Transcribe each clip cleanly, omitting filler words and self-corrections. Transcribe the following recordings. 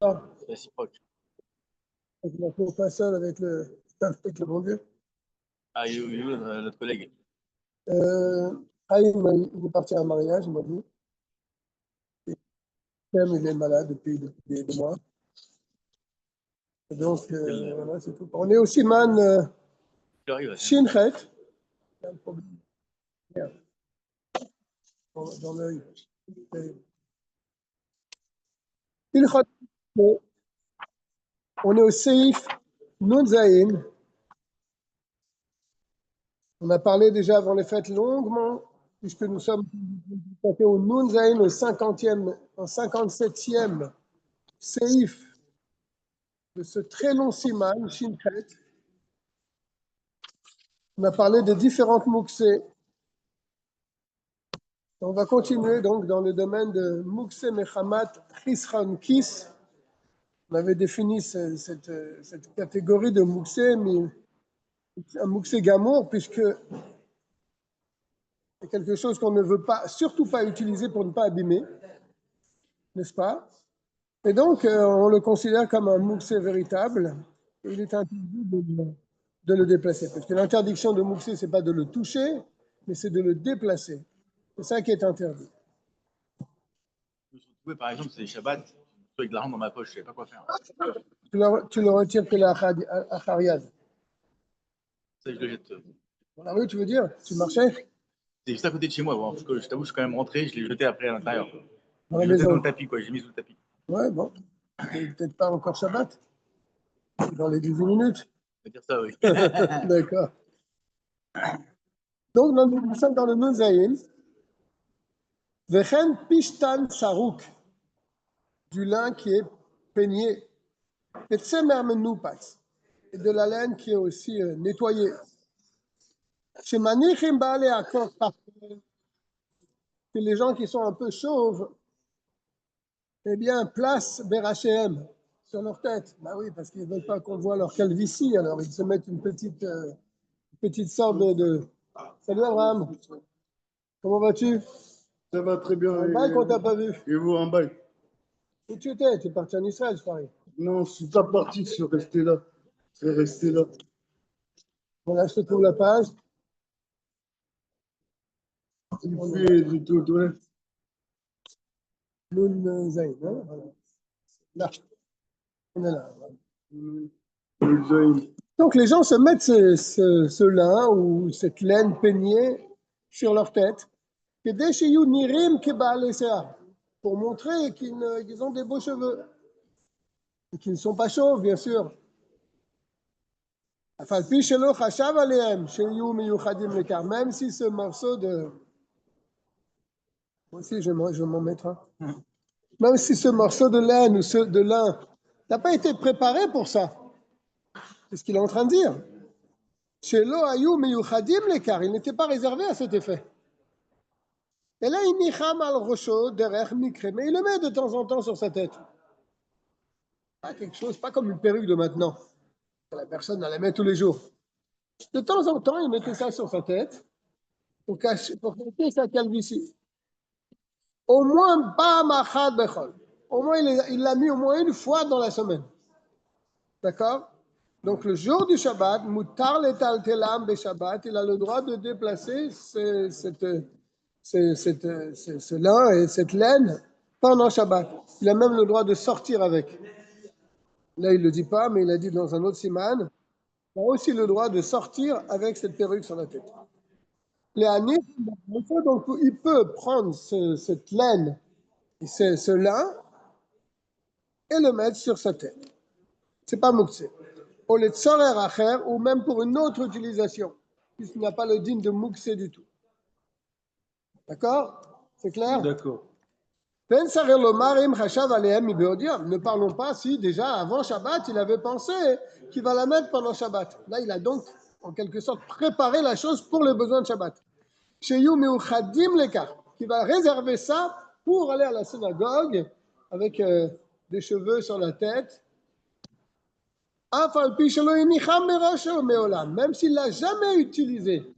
Ah, réciproque. donc je ne retrouve pas seul avec le bon Dieu. Ah, il est où, notre collègue? Ah, il est parti à un mariage, il m'a dit. Il est malade depuis des mois. Et donc, voilà, c'est tout. On est au Siman Il arrive, Shinchet. Il y a un problème. Merde. Dans l'œil. On est au Seif Nun Zayin. On a parlé déjà avant les fêtes longuement, puisque nous sommes au Nun Zayin, au 57e Seif de ce très long Siman, Shinchet. On a parlé des différentes mouksées. On va continuer donc dans le domaine de Mukse Mechamat Chisran Kis. On avait défini cette catégorie de Mukse, mais un Mukse Gamour, puisque c'est quelque chose qu'on ne veut pas, surtout pas utiliser pour ne pas abîmer, n'est-ce pas? Et donc, on le considère comme un Mukse véritable. Et il est interdit de le déplacer. Parce que l'interdiction de Mukse, ce n'est pas de le toucher, mais c'est de le déplacer. C'est ça qui est interdit. Je me suis retrouvé, par exemple, c'est Shabbat, avec de l'argent dans ma poche, je ne savais pas quoi faire. Tu le retires que la Achariad. Ça, je le jette. Dans la rue, tu veux dire? Tu marchais? C'est juste à côté de chez moi. Bon, je t'avoue, je suis quand même rentré, je l'ai jeté après à l'intérieur. Dans la Je l'ai jeté maison. dans le tapis, quoi. J'ai mis sous le tapis. Ouais, bon. Peut-être pas encore Shabbat. Dans les 18 minutes. On va dire ça, oui. D'accord. Donc, nous sommes dans le Mozaïn. Vechen Pishtan Sarouk. Du lin qui est peigné. Et Tsemer Menoupas. Et de la laine qui est aussi nettoyée. Chez Manichim Baale Akor, que les gens qui sont un peu chauves, eh bien, place Berachem sur leur tête. Bah oui, parce qu'ils ne veulent pas qu'on voit leur calvitie, alors ils se mettent une petite sorte de... Salut Abraham, comment vas-tu? Ça va très bien. Un bail qu'on t'a pas vu. Et vous, en bail? Où tu étais? Tu es parti en Israël, je parie. Non, je suis pas parti, je suis resté là. Je suis resté là. Voilà, je te trouve la page. Il fait du tout, ouais. Nun Zayn, hein? Voilà. Là, on est là. Donc les gens se mettent ce lin ou cette laine peignée sur leur tête. Pour montrer qu'ils ont des beaux cheveux. Et qu'ils ne sont pas chauves, bien sûr. Même si ce morceau de... Moi aussi, je vais m'en mettre un. Même si ce morceau de laine ou de lin n'a pas été préparé pour ça. C'est ce qu'il est en train de dire. Il n'était pas réservé à cet effet. Et là, il nicham al rocho derech mikre, mais il le met de temps en temps sur sa tête. Pas quelque chose, pas comme une perruque de maintenant. La personne la met tous les jours. De temps en temps, il mettait ça sur sa tête pour cacher sa calvitie. Au moins, pas machad bechol. Au moins, il l'a mis au moins une fois dans la semaine. D'accord? Donc, le jour du Shabbat, mutar letal telam be Shabbat, il a le droit de déplacer ce lin et cette laine pendant Shabbat. Il a même le droit de sortir avec. Là, il ne le dit pas, mais il a dit dans un autre siman, il a aussi le droit de sortir avec cette perruque sur la tête. Donc, il peut prendre cette laine et ce lin et le mettre sur sa tête. Ce n'est pas mukse. Ou même pour une autre utilisation, puisqu'il n'y a pas le din de mukse du tout. D'accord? C'est clair? D'accord. Ne parlons pas si déjà avant Shabbat, il avait pensé qu'il va la mettre pendant Shabbat. Là, il a donc en quelque sorte préparé la chose pour les besoins de Shabbat. Qui va réserver ça pour aller à la synagogue avec des cheveux sur la tête. Même s'il ne l'a jamais utilisé.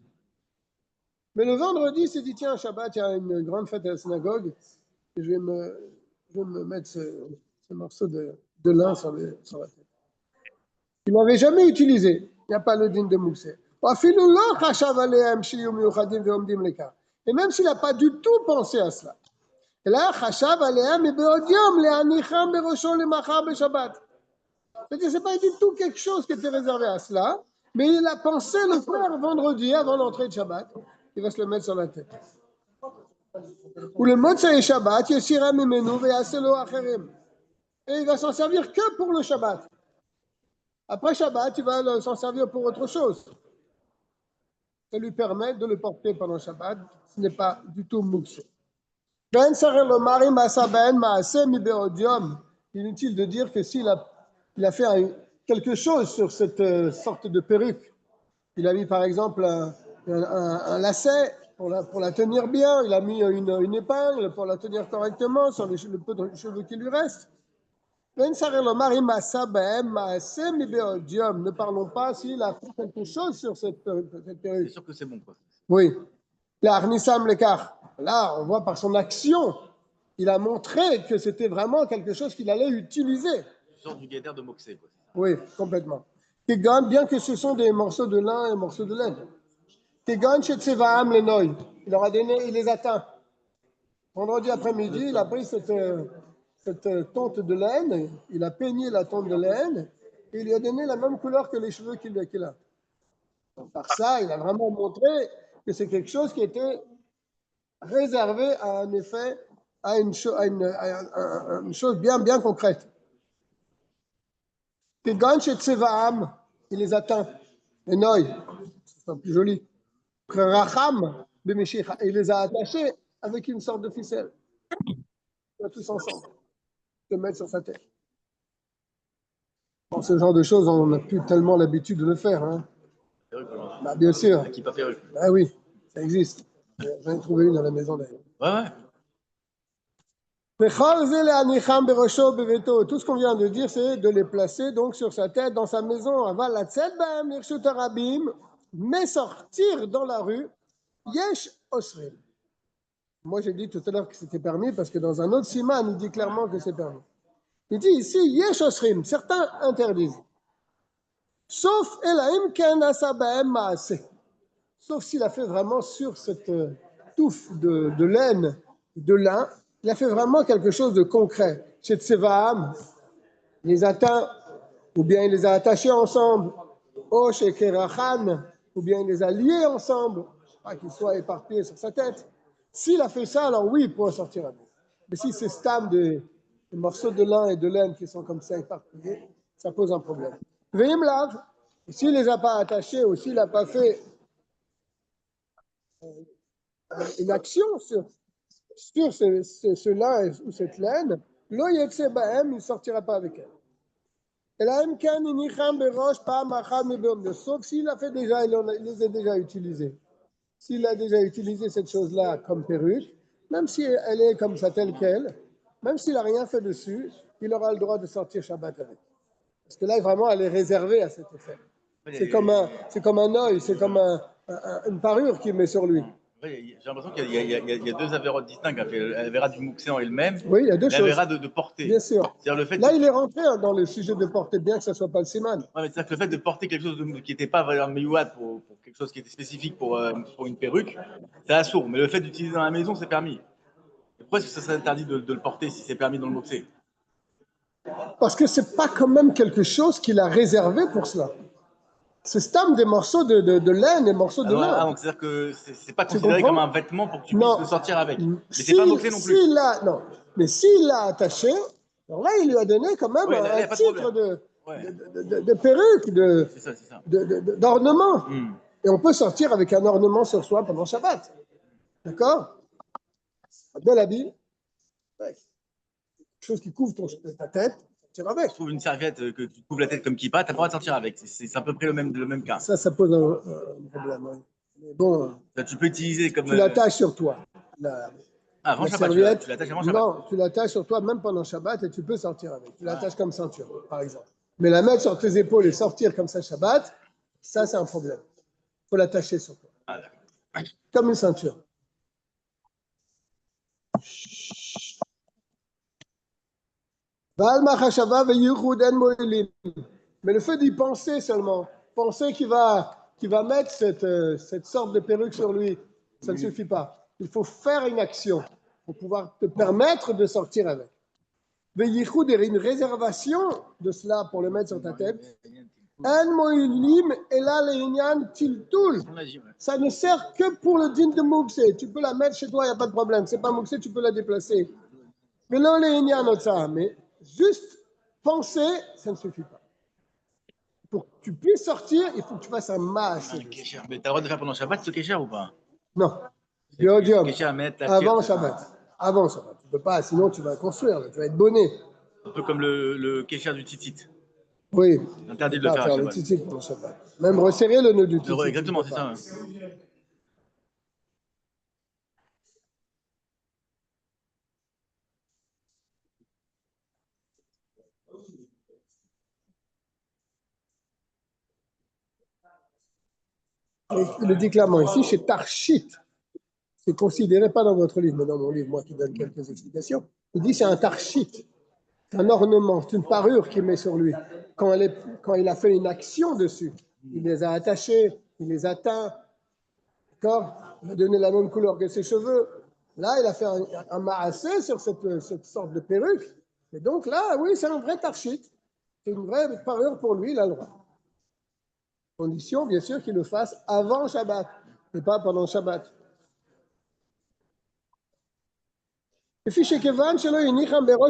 Mais le vendredi, il s'est dit, tiens, Shabbat, il y a une grande fête à la synagogue. Je vais me mettre ce morceau de de lin sur la tête. Il n'avait jamais utilisé. Il n'y a pas le din de Mousse. Et même s'il n'a pas du tout pensé à cela. Et là, c'est-à-dire, ce n'est pas du tout quelque chose qui était réservé à cela, mais il a pensé le faire vendredi avant l'entrée de Shabbat. Il va se le mettre sur la tête. Ou le Motsei Shabbat, Yeshira Mimenu Veyaselo Acherim. Et il va s'en servir que pour le Shabbat. Après Shabbat, il va s'en servir pour autre chose. Ça lui permet de le porter pendant Shabbat. Ce n'est pas du tout mouxé. Inutile de dire que s'il a fait quelque chose sur cette sorte de perruque, il a mis par exemple un lacet pour la tenir bien, il a mis une épingle pour la tenir correctement sur le peu de cheveux qui lui reste. Ne parlons pas s'il a fait quelque chose sur cette perruque. C'est sûr que c'est bon, quoi. Oui. Là, on voit par son action, il a montré que c'était vraiment quelque chose qu'il allait utiliser. Tu sors du guédère de Moxé, quoi. Oui, complètement. Bien que ce sont des morceaux de lin et des morceaux de laine. Il leur a donné, il les atteint. Vendredi après-midi, il a pris cette tonte de laine, il a peigné la tonte de laine et il lui a donné la même couleur que les cheveux qu'il a. Donc, par ça, il a vraiment montré que c'est quelque chose qui était réservé à un effet, à une chose bien concrète. Il les atteint. Les noïs, c'est plus joli. Racham, il les a attachés avec une sorte de ficelle. Tous ensemble. Se mettre sur sa tête. Bon, ce genre de choses, on n'a plus tellement l'habitude de le faire. Hein. Bah, bien sûr. Qui pas perruque. Ah oui, ça existe. J'en ai trouvé une à la maison d'ailleurs. Ouais. Tout ce qu'on vient de dire, c'est de les placer donc sur sa tête, dans sa maison. Mais sortir dans la rue, yesh osrim. Moi, j'ai dit tout à l'heure que c'était permis parce que dans un autre siman, il dit clairement que c'est permis. Il dit ici, yesh osrim. Certains interdisent. Sauf elaim ken asa ba'em ma'aseh. Sauf s'il a fait vraiment sur cette touffe de laine, de lin, il a fait vraiment quelque chose de concret. Chez Tsevaam, il les atteint, ou bien il les a attachés ensemble. Oh, chez Kerachan, ou bien il les a liés ensemble, pas qu'ils soient éparpillés sur sa tête. S'il a fait ça, alors oui, il pourra sortir avec. Mais si c'est stam des morceaux de lin et de laine qui sont comme ça éparpillés, ça pose un problème. Veim lave, s'il ne les a pas attachés ou s'il n'a pas fait une action sur ce lin ou cette laine, lo yetse bahem, il ne sortira pas avec elle. Sauf s'il a fait déjà, il les a déjà utilisés. S'il a déjà utilisé cette chose-là comme perruque, même si elle est comme ça telle qu'elle, même s'il n'a rien fait dessus, il aura le droit de sortir Shabbat avec. Parce que là, vraiment, elle est réservée à cet effet. C'est comme un œil, c'est comme une parure qu'il met sur lui. J'ai l'impression qu'il y a deux avérotes distinctes. L'avéra du Mouxé en elle-même, oui, il y a deux choses. L'avéra de porter. Bien sûr. Le fait là, il est rentré dans le sujet de porter, bien que ce ne soit pas le siman. Ouais, c'est-à-dire que le fait de porter quelque chose qui n'était pas valeur meyouad pour quelque chose qui était spécifique pour une perruque, c'est assourd. Mais le fait d'utiliser dans la maison, c'est permis. Et pourquoi est-ce que ça serait interdit de le porter si c'est permis dans le Mouxé? Parce que ce n'est pas quand même quelque chose qu'il a réservé pour cela. C'est stam des morceaux de laine, des morceaux de lin. Donc c'est-à-dire que c'est pas considéré comme un vêtement pour que tu puisses le sortir avec. Mais c'est pas Mouxé non plus. Mais s'il l'a attaché, alors là, il lui a donné quand même un titre de perruque, d'ornement. Et on peut sortir avec un ornement sur soi pendant Shabbat. D'accord? Un bel habit. Ouais. Quelque chose qui couvre ta tête. Tu trouves une serviette que tu couvres la tête comme kippa, tu n'as pas le droit de sortir avec. C'est à peu près le même cas. Ça pose un problème. Oui. Mais bon, tu peux utiliser comme. Tu l'attaches sur toi. Avant Shabbat, tu l'attaches avant Shabbat. Non, tu l'attaches sur toi même pendant Shabbat et tu peux sortir avec. Tu l'attaches comme ceinture, par exemple. Mais la mettre sur tes épaules et sortir comme ça Shabbat, ça c'est un problème. Il faut l'attacher sur toi. Comme une ceinture. Mais le fait d'y penser seulement, penser qu'il va mettre cette sorte de perruque sur lui, ça ne suffit pas. Il faut faire une action pour pouvoir te permettre de sortir avec. Veyichud est une réservation de cela pour le mettre sur ta tête. Ça ne sert que pour le din de Moukse. Tu peux la mettre chez toi, il n'y a pas de problème. C'est pas Moukse, tu peux la déplacer. Mais non, mais juste penser, ça ne suffit pas. Pour que tu puisses sortir, il faut que tu fasses un masse. Mais tu as le droit de faire pendant Shabbat ce kécher ou pas? Non. Biodium. Avant Shabbat. Avant Shabbat. Tu ne peux pas, sinon tu vas construire, tu vas être bonnet. Un peu comme le kécher du titit. Oui. Interdit de le faire le titit pendant Shabbat. Même resserrer le nœud du titit. Exactement, c'est ça. Il le dit clairement ici, chez Tarshit. C'est considéré pas dans votre livre, mais dans mon livre, moi qui donne quelques explications. Il dit c'est un Tarshit. C'est un ornement, c'est une parure qu'il met sur lui. Quand il a fait une action dessus, il les a attachés, il les a teints, d'accord? Il a donné la même couleur que ses cheveux. Là, il a fait un maassé sur cette sorte de perruque. Et donc là, oui, c'est un vrai tarchit. C'est une vraie parure pour lui, il a le droit. Condition, bien sûr, qu'il le fasse avant Shabbat, et pas pendant Shabbat.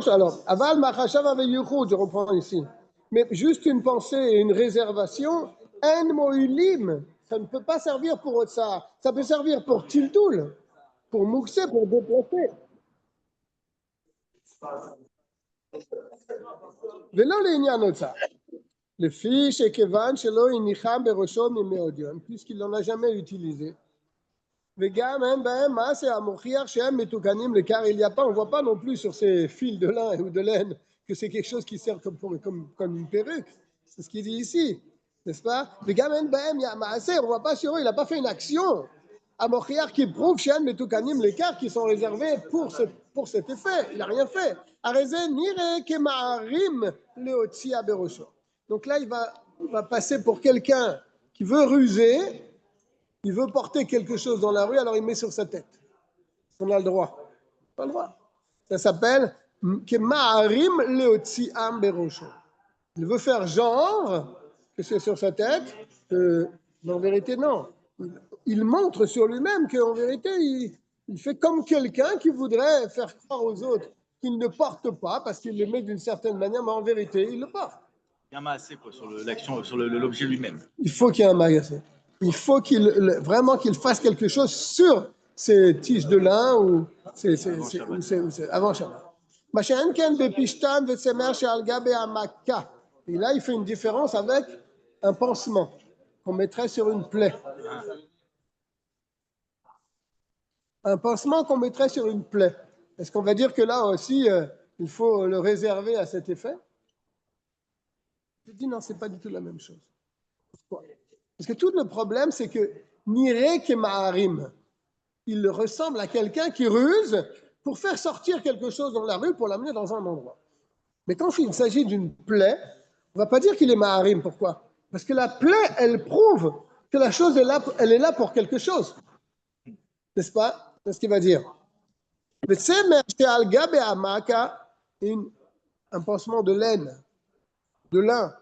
Alors, aval machashav avec yuchud, je reprends ici. Mais juste une pensée et une réservation, en mo'ilim, ça ne peut pas servir pour ça. Ça peut servir pour tiltoul, pour moukse, pour déplacer. Velo l'inyan otsa. Le fiche et kevan shelo inicham berosho mimeodion, puisqu'il n'en a jamais utilisé. Vegam en baem maase amochiach shem metukanim le car il n'y a pas, on voit pas non plus sur ces fils de lin ou de laine que c'est quelque chose qui sert comme une perruque. C'est ce qu'il dit ici, n'est-ce pas? Vegam en baem ya maase, on voit pas sur eux, il n'a pas fait une action. Amochiach qui prouve shem metukanim le car qui sont réservés pour cet effet. Il n'a rien fait. Areze nire kemaarim leotsia berosho. Donc là, il va passer pour quelqu'un qui veut ruser. Il veut porter quelque chose dans la rue, alors il met sur sa tête. On a le droit. Pas le droit. Ça s'appelle Kemaarim Leotziam Berosho. Il veut faire genre que c'est sur sa tête, mais en vérité, non. Il montre sur lui-même qu'en vérité, il fait comme quelqu'un qui voudrait faire croire aux autres qu'il ne porte pas parce qu'il le met d'une certaine manière, mais en vérité, il le porte. Il y a un massé sur l'action, sur l'objet lui-même. Il faut qu'il y ait un magasin. Il faut vraiment qu'il fasse quelque chose sur ces tiges de lin ou avant Shabbat. Et là, il fait une différence avec un pansement qu'on mettrait sur une plaie. Un pansement qu'on mettrait sur une plaie. Est-ce qu'on va dire que là aussi, il faut le réserver à cet effet? Je dis non, c'est pas du tout la même chose. Pourquoi? Parce que tout le problème, c'est que Nire Kemaarim, il ressemble à quelqu'un qui ruse pour faire sortir quelque chose dans la rue pour l'amener dans un endroit. Mais quand il s'agit d'une plaie, on ne va pas dire qu'il est Maharim. Pourquoi? Parce que la plaie, elle prouve que la chose est là, elle est là pour quelque chose. N'est-ce pas? C'est ce qu'il va dire. Un pansement de laine, de lin,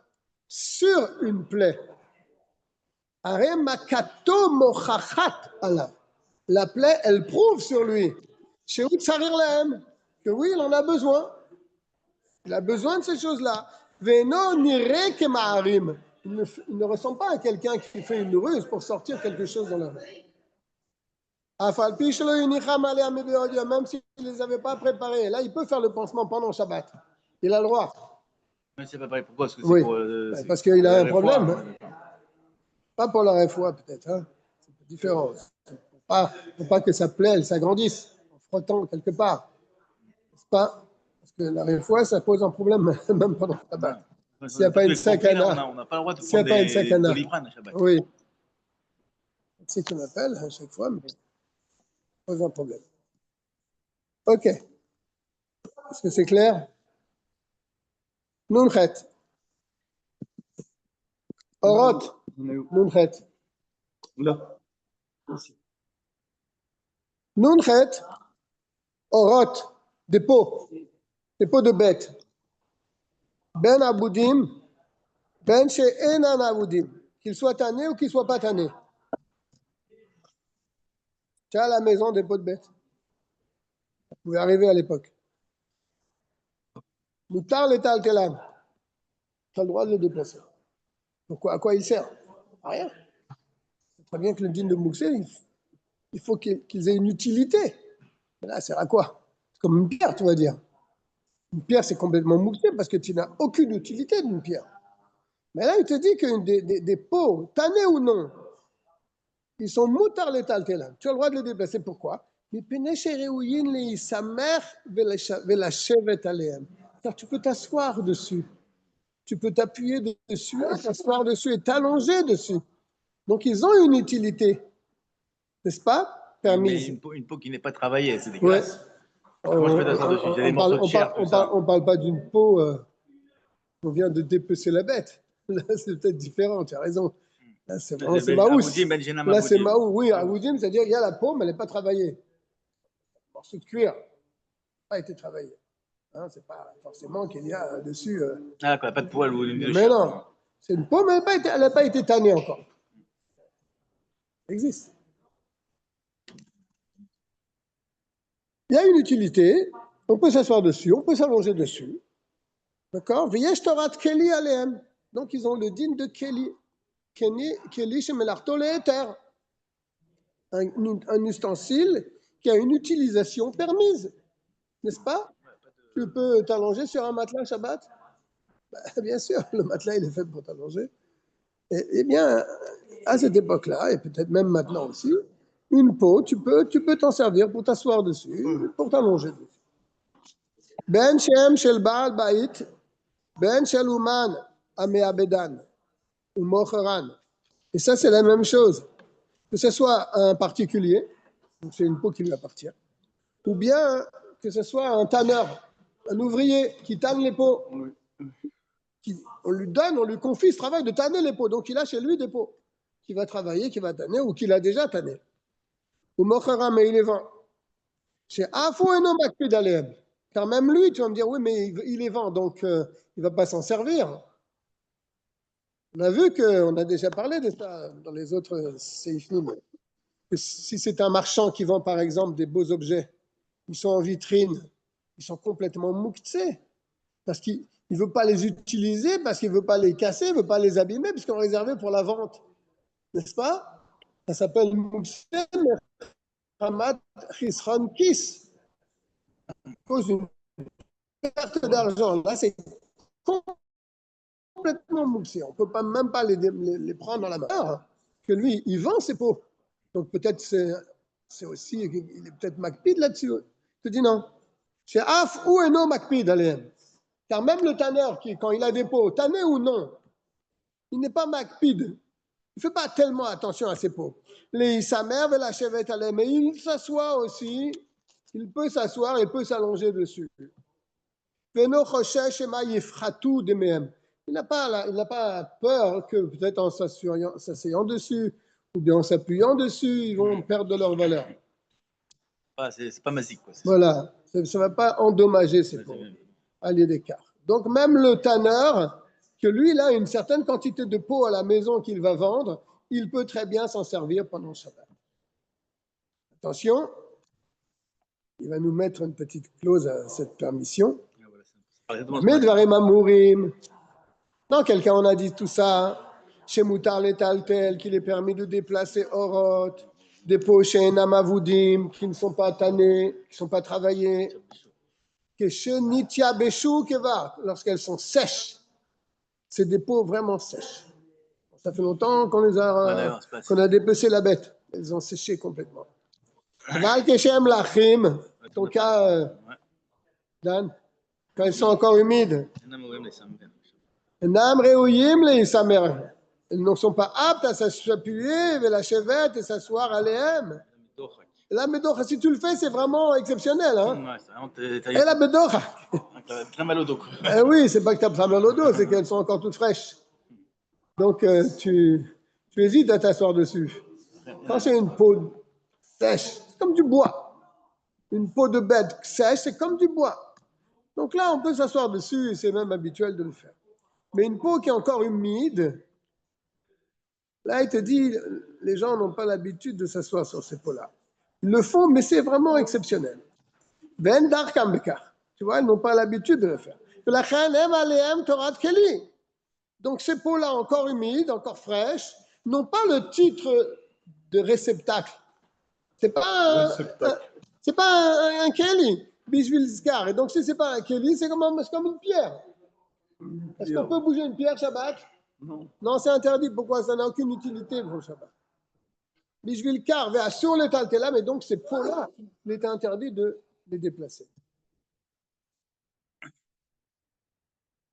sur une plaie. La plaie, elle prouve sur lui que oui, il en a besoin. Il a besoin de ces choses-là. Il ne ressemble pas à quelqu'un qui fait une ruse pour sortir quelque chose dans la rue. Même s'il ne les avait pas préparés. Là, il peut faire le pansement pendant Shabbat. Il a le droit. Mais c'est pas pareil. Pourquoi? Parce que oui. c'est Parce qu'il a un problème. Pas pour la réfoua, peut-être. Hein. C'est différent. Faut pas que sa plaie, elle s'agrandisse en frottant quelque part. C'est pas. Parce que la réfoua, ça pose un problème même pendant le Shabbat. S'il n'y a pas une sakana. On n'a pas le droit de prendre des Doliprane à Shabbat. Oui. C'est ce qu'on appelle à chaque fois, mais ça pose un problème. OK. Est-ce que c'est clair? Nunchet. Orot. Nunchet. Là. Nunchet. Orot. Des pots de bêtes. Ben aboudim. Ben she'enan aboudim. Qu'il soit tanné ou qu'il ne soit pas tanné. Tu as à la maison des pots de bêtes. Vous pouvez arriver à l'époque. Moutar l'étal telam. Tu as le droit de le déplacer. Pourquoi, à quoi il sert? À rien. C'est très bien que le din de Mouxé, il faut qu'ils aient une utilité. Mais là, ça sert à quoi? C'est comme une pierre, tu vas dire. Une pierre, c'est complètement Mouxé parce que tu n'as aucune utilité d'une pierre. Mais là, il te dit que des pots, tannés ou non, ils sont moutar l'étal telam. Tu as le droit de les déplacer. Pourquoi? Car tu peux t'asseoir dessus. Tu peux t'appuyer dessus, et t'asseoir dessus et t'allonger dessus. Donc, ils ont une utilité, n'est-ce pas? Permise. Mais une peau qui n'est pas travaillée, c'est dégueulasse. Ouais. Moi, je peux t'asseoir dessus. Il y a des morceaux de chair, tout ça. On parle pas d'une peau, on vient de dépecer la bête. Là, c'est peut-être différent, tu as raison. Là, c'est Maous. Là, c'est Maous. Oui, Avoudim, c'est-à-dire qu'il y a la peau, mais elle n'est pas travaillée. Un morceau de cuir n'a pas été travaillé. Hein, c'est pas forcément qu'il y a dessus. Ah, quoi, pas de poils ou une Mais non, c'est une peau, mais elle n'a pas été tannée encore. Ça existe. Il y a une utilité, on peut s'asseoir dessus, on peut s'allonger dessus. D'accord? V'yesh Torah Keli alehem. Donc, ils ont le din de Keli. Keli shemelarto le'eter. Un ustensile qui a une utilisation permise. N'est-ce pas? Tu peux t'allonger sur un matelas Shabbat? Ben, bien sûr, le matelas, il est fait pour t'allonger. Eh bien, à cette époque-là, et peut-être même maintenant aussi, une peau, tu peux t'en servir pour t'asseoir dessus, pour t'allonger dessus. Ben Shem Shel Baal Bait, Ben Shel Uman Ameabedan, ou Mocheran. Et ça, c'est la même chose. Que ce soit un particulier, donc c'est une peau qui lui appartient, ou bien que ce soit un tanneur, un ouvrier qui tanne les peaux. On lui confie ce travail de tanner les peaux. Donc, il a chez lui des peaux qui va travailler, qui va tanner ou qu'il a déjà tanné. Ou Mochara, mais il les vend. Chez Afou et non Makpid Aleem. Car même lui, tu vas me dire, oui, mais il les vend, donc il ne va pas s'en servir. On a vu qu'on a déjà parlé de ça dans les autres séifnim. Si c'est un marchand qui vend, par exemple, des beaux objets, ils sont en vitrine, ils sont complètement mouktsés, parce qu'il ne veut pas les utiliser, parce qu'il ne veut pas les casser, il ne veut pas les abîmer, puisqu'ils sont réservés pour la vente. N'est-ce pas? Ça s'appelle Mouksem Hamad Chisran Kis. À cause d'une perte d'argent. Là, c'est complètement mouxé. On ne peut pas, même pas les prendre dans la main. Que lui, il vend ses pots. Donc peut-être c'est aussi, il est peut-être Makpid là-dessus. Je te dis non. C'est Af ou Eno Makpid, Aléem. Car même le tanneur, quand il a des pots, tanné ou non, il n'est pas Makpid. Il ne fait pas tellement attention à ses peaux. Sa mère veut la chevette à l'air, mais il s'assoit aussi. Il peut s'asseoir et peut s'allonger dessus. Il n'a pas peur que peut-être en s'asseyant dessus ou bien en s'appuyant dessus, ils vont perdre de leur valeur. Ah, c'est pas magique, quoi. Voilà, ça ne va pas endommager ses peaux. Allez d'écart. Donc même le tanneur, que lui, il a une certaine quantité de peau à la maison qu'il va vendre, il peut très bien s'en servir pendant le Shabbat. Attention, il va nous mettre une petite clause à cette permission. Mais Dvarim Amourim. Non, quelqu'un on a dit tout ça. Chez Moutar Letaltel, qu'il est permis de déplacer Orot, des peaux chez Namavoudim, qui ne sont pas tannés, qui ne sont pas travaillés. Que chez Nitya Beshou Keva, lorsqu'elles sont sèches. C'est des peaux vraiment sèches. Ça fait longtemps qu'on a dépecé la bête. Elles ont séché complètement. Val Keshem Lachim, ton cas, Dan, quand elles sont encore humides. Elles ne sont pas aptes à s'appuyer, la chevette et s'asseoir à l'éhem. Et la médocha, si tu le fais, c'est vraiment exceptionnel. Hein? Et la médocha. Très mal au dos. Oui, c'est pas que tu as mal au dos, c'est qu'elles sont encore toutes fraîches. Donc, tu hésites à t'asseoir dessus. Quand c'est une peau sèche, c'est comme du bois. Une peau de bête sèche, c'est comme du bois. Donc là, on peut s'asseoir dessus et c'est même habituel de le faire. Mais une peau qui est encore humide, là, il te dit, les gens n'ont pas l'habitude de s'asseoir sur ces peaux-là. Ils le font, mais c'est vraiment exceptionnel. Ben darkam bekar. Tu vois, ils n'ont pas l'habitude de le faire. Donc ces peaux-là, encore humides, encore fraîches, n'ont pas le titre de réceptacle. C'est pas un keli, bishvilskar. Et donc si c'est pas un keli, c'est comme une pierre. Est-ce qu'on peut bouger une pierre Shabbat? Non, c'est interdit. Pourquoi? Ça n'a aucune utilité pour le Shabbat. Bishvilkar, sur le taltela, mais donc ces peaux-là, il était interdit de les déplacer.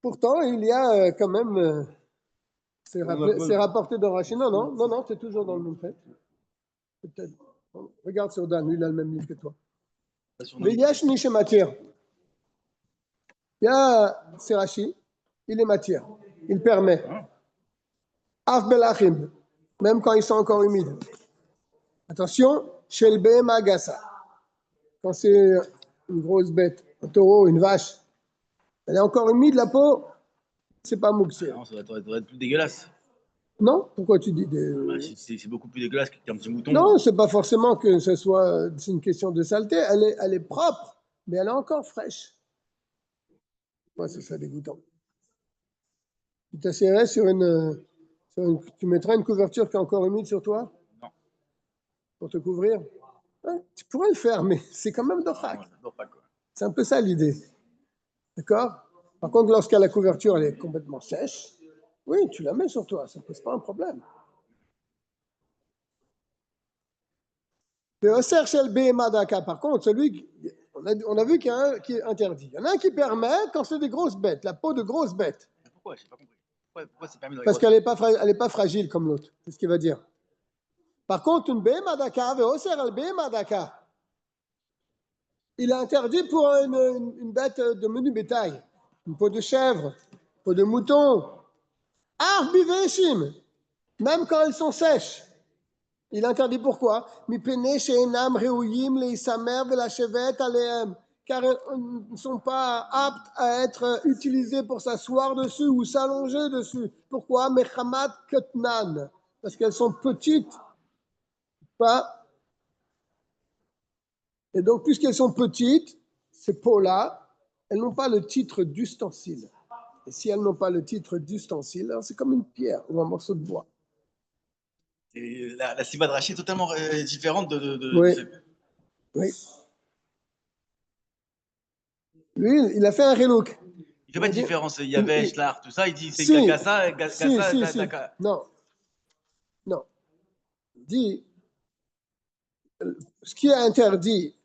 Pourtant, il y a quand même, c'est rapporté dans Rashi. Non, c'est toujours dans le même fait. Peut-être. Regarde sur Dan, lui, il a le même livre que toi. Mais il y a Shni chez matière. Il y a Rashi, il est matière. Il permet. Af belachim, même quand ils sont encore humides. Attention, chez le Behema Gassa. Quand c'est une grosse bête, un taureau, une vache, elle est encore humide, la peau, c'est pas mouxé. Non, ça doit être plus dégueulasse. Non? Pourquoi tu dis des... C'est beaucoup plus dégueulasse qu'un petit mouton. Non, c'est pas forcément que ce soit c'est une question de saleté. Elle est propre, mais elle est encore fraîche. Ouais, c'est ça dégoûtant. Tu t'assierais sur une, tu mettrais une couverture qui est encore humide sur toi? Non. Pour te couvrir? Ouais, tu pourrais le faire, mais c'est quand même d'offrac. C'est un peu ça l'idée. D'accord? Par contre, lorsque la couverture elle est complètement sèche, oui, tu la mets sur toi, ça ne pose pas un problème. Par contre, celui, on a vu qu'il y a un qui est interdit. Il y en a un qui permet quand c'est des grosses bêtes, la peau de grosses bêtes. Pourquoi? Je n'ai pas compris. Pourquoi c'est permis dans les Parce qu'elle n'est pas fragile comme l'autre. C'est ce qu'il va dire. Par contre, une Behemadaka, il est interdit pour une bête de menu bétail. Une peau de chèvre, une peau de mouton. Même quand elles sont sèches. Il est interdit pourquoi? Car elles ne sont pas aptes à être utilisées pour s'asseoir dessus ou s'allonger dessus. Pourquoi? Parce qu'elles sont petites. Pas. Et donc, puisqu'elles sont petites, ces peaux-là, elles n'ont pas le titre d'ustensile. Et si elles n'ont pas le titre d'ustensile, alors c'est comme une pierre ou un morceau de bois. Et la Siva de Rashi est totalement différente de Oui. Lui, il a fait un relook. Il fait pas de différence. Il y avait Schlar, tout ça. Il dit c'est Gassa, Daka. Non. Il dit, ce qui est interdit,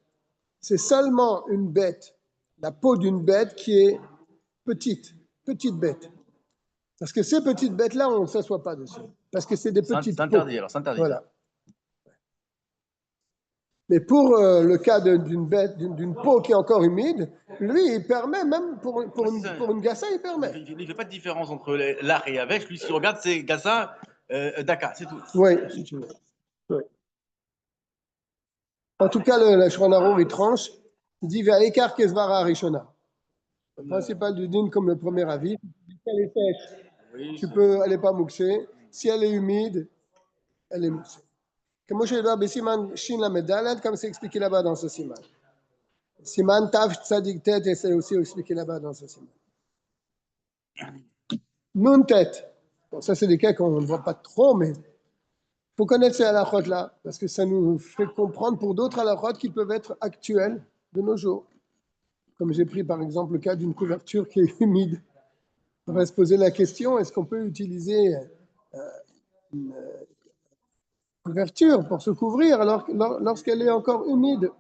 c'est seulement une bête, la peau d'une bête qui est petite bête. Parce que ces petites bêtes-là, on ne s'assoit pas dessus. Parce que c'est des petites peaux. C'est interdit, alors, c'est interdit. Voilà. Mais pour le cas d'une bête, d'une peau qui est encore humide, lui, il permet, même pour une gassa, il permet. Il ne fait pas de différence entre l'art et avec. Lui, ce qu'il regarde, c'est gassa, Daka, c'est tout. Oui, si tu veux. Oui. En tout cas, le Shulchan Arour, il tranche. Il dit vers l'écart Kesvara Arishona. Le principal du din, comme le premier avis, si elle est sèche, elle n'est pas mouxée. Si elle est humide, elle est mouxée. Comme c'est expliqué là-bas dans ce siman. Siman Tav Tzadik Tet, et c'est aussi expliqué là-bas dans ce siman. Nun Tet. Bon, ça, c'est des cas qu'on ne voit pas trop, mais il faut connaître ces halakhot-là, parce que ça nous fait comprendre pour d'autres halakhot qui peuvent être actuels de nos jours. Comme j'ai pris par exemple le cas d'une couverture qui est humide. On va se poser la question, est-ce qu'on peut utiliser une couverture pour se couvrir lorsqu'elle est encore humide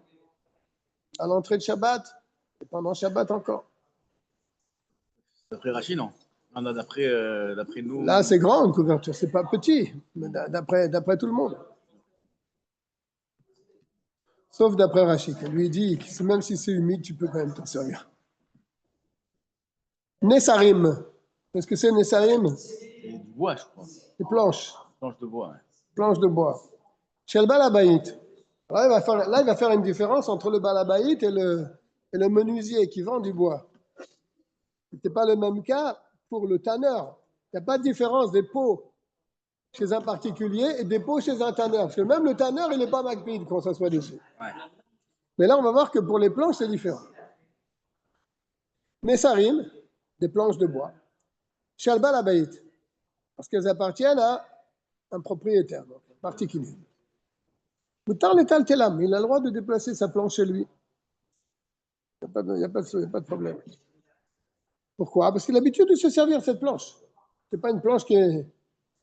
à l'entrée de Shabbat et pendant Shabbat encore? D'après Rachid, non. D'après nous. Là, c'est grand une couverture, c'est pas petit, d'après tout le monde. Sauf d'après Rachid. Lui dit que même si c'est humide, tu peux quand même t'en servir. Nessarim. Qu'est-ce que c'est Nessarim? C'est du bois, je crois. Des planches. Planche de bois. Ouais. Planches de bois. Chez le Balabaït. Là, il va faire une différence entre le Balabaït et le menuisier qui vend du bois. Ce n'est pas le même cas pour le tanneur. Il n'y a pas de différence des pots chez un particulier et des pots chez un tanneur. Parce que même le tanneur, il n'est pas macpide quand ça soit dessus. Ouais. Mais là, on va voir que pour les planches, c'est différent. Nessarim, des planches de bois. Chez le Balabaït. Parce qu'elles appartiennent à un propriétaire, donc un particulier. Moutar l'étal telam, il a le droit de déplacer sa planche chez lui. Il n'y a pas de problème. Pourquoi? Parce qu'il a l'habitude de se servir de cette planche. Ce n'est pas une planche qui est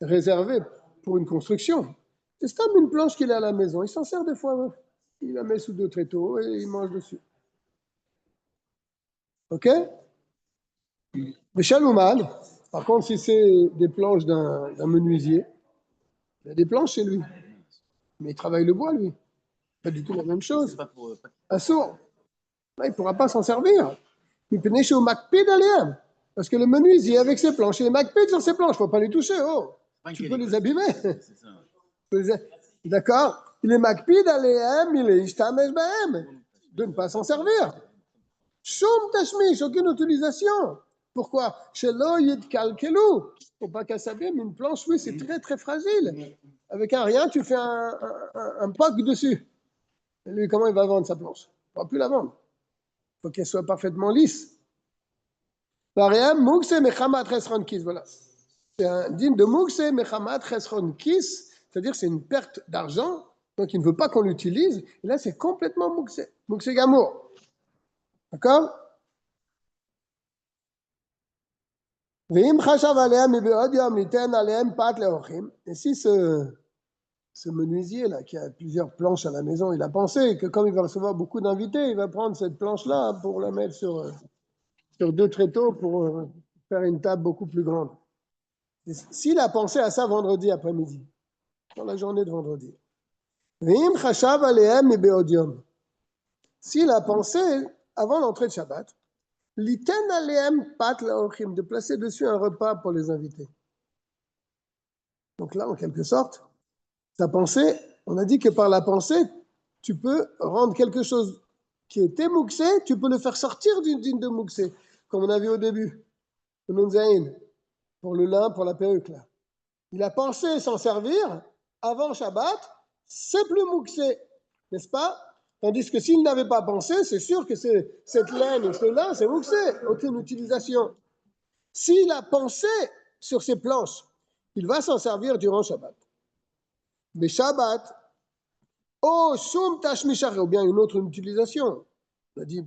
réservée pour une construction. C'est comme une planche qu'il a à la maison. Il s'en sert des fois. Il la met sous deux tréteaux et il mange dessus. OK? Mais Chalouman, par contre, si c'est des planches d'un menuisier, il a des planches chez lui. Mais il travaille le bois, lui. Pas du tout la même chose. Un sourd, là, il ne pourra pas s'en servir. Il peut neiger au MacPid aléam. Parce que le menuisier avec ses planches, et les MacPid sur ses planches, il ne faut pas les toucher. Oh, tu peux les abîmer. D'accord? Il est MacPid aléam, il est Ishtamesh Bahem. De ne pas s'en servir. Shum Tashmish, aucune utilisation. Pourquoi? Chez l'Oyid Kalkelou. Il ne faut pas qu'elle s'abîme. Une planche, oui, c'est très, très fragile. Avec un rien, tu fais un poc dessus. Et lui, comment il va vendre sa planche? Il ne va plus la vendre. Il faut qu'elle soit parfaitement lisse. Voilà. C'est un digne de Moukse Mechamat Chesron Kis, c'est-à-dire c'est une perte d'argent, donc il ne veut pas qu'on l'utilise. Et là, c'est complètement Moukse Gamour. D'accord? Et si ce menuisier-là, qui a plusieurs planches à la maison, il a pensé que comme il va recevoir beaucoup d'invités, il va prendre cette planche-là pour la mettre sur deux tréteaux pour faire une table beaucoup plus grande. S'il a pensé à ça vendredi après-midi, dans la journée de vendredi, s'il a pensé avant l'entrée de Shabbat, de placer dessus un repas pour les invités. Donc là, en quelque sorte, sa pensée, on a dit que par la pensée, tu peux rendre quelque chose qui était mouxé, tu peux le faire sortir d'une digne de mouxé, comme on a vu au début, le Nunzaïn, pour le lin, pour la perruque. Là. Il a pensé s'en servir avant Shabbat, c'est plus mouxé, n'est-ce pas? Tandis que s'il n'avait pas pensé, c'est sûr que cette laine et ce lin, c'est mouxé, aucune utilisation. S'il a pensé sur ces planches, il va s'en servir durant Shabbat. Mais Shabbat, oh, Shum Tashmishach, ou bien une autre utilisation. On a dit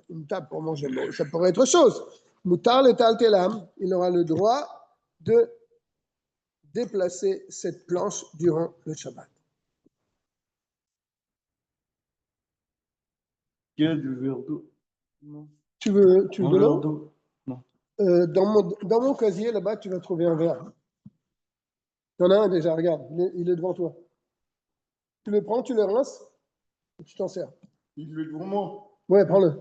une table pour manger, ça pourrait être autre chose. Moutar le Tal Telam, il aura le droit de déplacer cette planche durant le Shabbat. Il y a du verre d'eau. Non. Tu veux de l'eau? Non. Dans mon casier, là-bas, tu vas trouver un verre. Il y en a un déjà, regarde, il est devant toi. Tu le prends, tu le rinces, et tu t'en sers. Il est devant moi. Ouais, prends-le.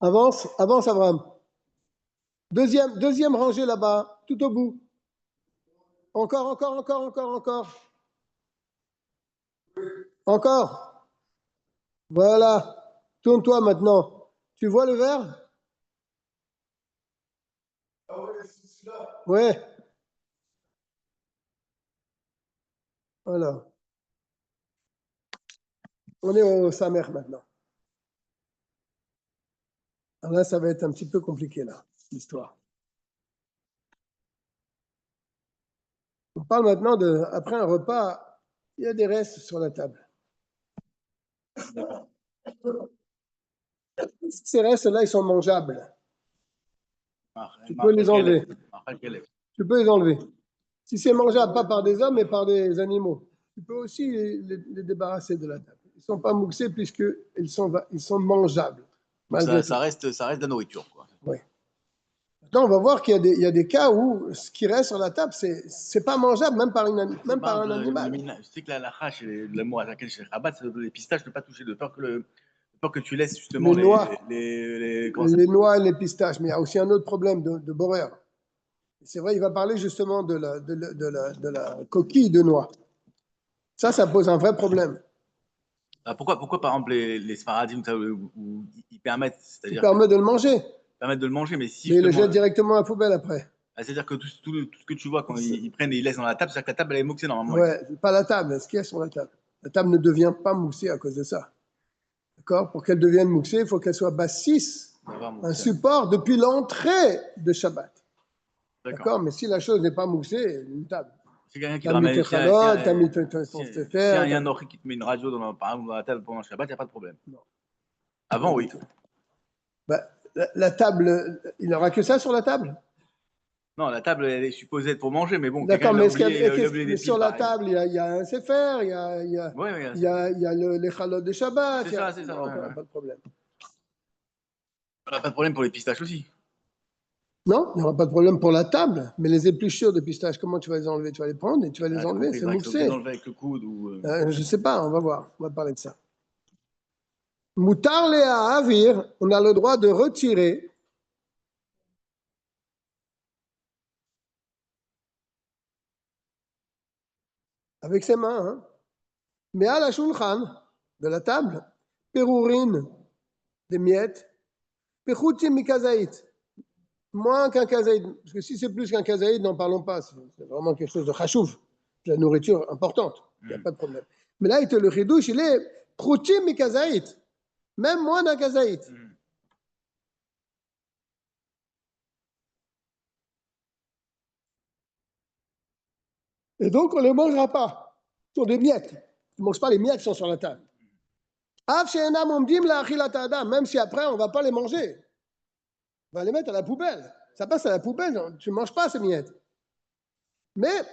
Avance, Abraham. Deuxième rangée là-bas, tout au bout. Encore. Encore. Voilà. Tourne-toi maintenant. Tu vois le verre? Ah ouais, c'est celui-là. Ouais. Voilà. On est au Samer maintenant. Alors là, ça va être un petit peu compliqué, là, l'histoire. On parle maintenant de, après un repas, il y a des restes sur la table. Ces restes-là, ils sont mangeables. Tu peux les enlever. Tu peux les enlever. Si c'est mangeable, pas par des hommes, mais par des animaux, tu peux aussi les débarrasser de la table. Ils ne sont pas mouxés puisqu'ils sont mangeables. Ça reste de la nourriture. Quoi. Oui. Maintenant, on va voir qu'il y a des cas où ce qui reste sur la table, c'est pas mangeable, même par un animal. Je sais que la hache, le mot à laquelle je rabatte, c'est les pistaches, ne pas toucher de peur que le peur que tu laisses justement Les noix. les Les noix et les pistaches. Mais il y a aussi un autre problème de Borer. C'est vrai, il va parler justement de la coquille de noix. Ça pose un vrai problème. Pourquoi par exemple, les Sfaradim, où ils permettent, Qui c'est-à-dire permet de le manger. permettent de le manger, mais si Mais il le justement. jette directement à la poubelle après. C'est-à-dire que tout ce que tu vois quand ils prennent et ils laissent dans la table, c'est-à-dire que la table, elle est moxée normalement. Ouais, pas la table. Ce qu'il y a sur la table. La table ne devient pas moussée à cause de ça. D'accord? Pour qu'elle devienne moussée, il faut qu'elle soit bassisse, un support depuis l'entrée de Shabbat. D'accord? Mais si la chose n'est pas moussée, une table. C'est quelqu'un qui T'as mis tes chalotes, t'as mis ton stefer. S'il y a un orchi qui te met une radio par exemple, dans la table pendant le Shabbat, il n'y a pas de problème. Non. Avant, oui. Bah, la table, il n'y aura que ça sur la table? Non, la table, elle est supposée être pour manger, mais bon, d'accord, quelqu'un mais sur la table, il y a un sefer, il y a les chalotes de Shabbat. C'est ça. Non, pas de problème. On n'a pas de problème pour les pistaches aussi. Non, il n'y aura pas de problème pour la table, mais les épluchures de pistaches, comment tu vas les enlever? Tu vas les prendre et tu vas les enlever, c'est moussé. Avec le coude ou. Je ne sais pas, on va voir, on va parler de ça. Moutar le avir, on a le droit de retirer avec ses mains, hein. Mais à la shulchan, de la table, perourine, des miettes, pechoutim mikazaït, moins qu'un kazaït. Parce que si c'est plus qu'un kazaït, n'en parlons pas. C'est vraiment quelque chose de chachouf, de la nourriture importante. Il n'y a pas de problème. Mais là, le chidouche, il est pechoutim mikazaït, même moins d'un kazaït. Et donc, on ne les mangera pas. Ce sont des miettes. On ne mange pas les miettes qui sont sur la table. Même si après, on ne va pas les manger. On va les mettre à la poubelle. Ça passe à la poubelle, tu ne manges pas ces miettes. Mais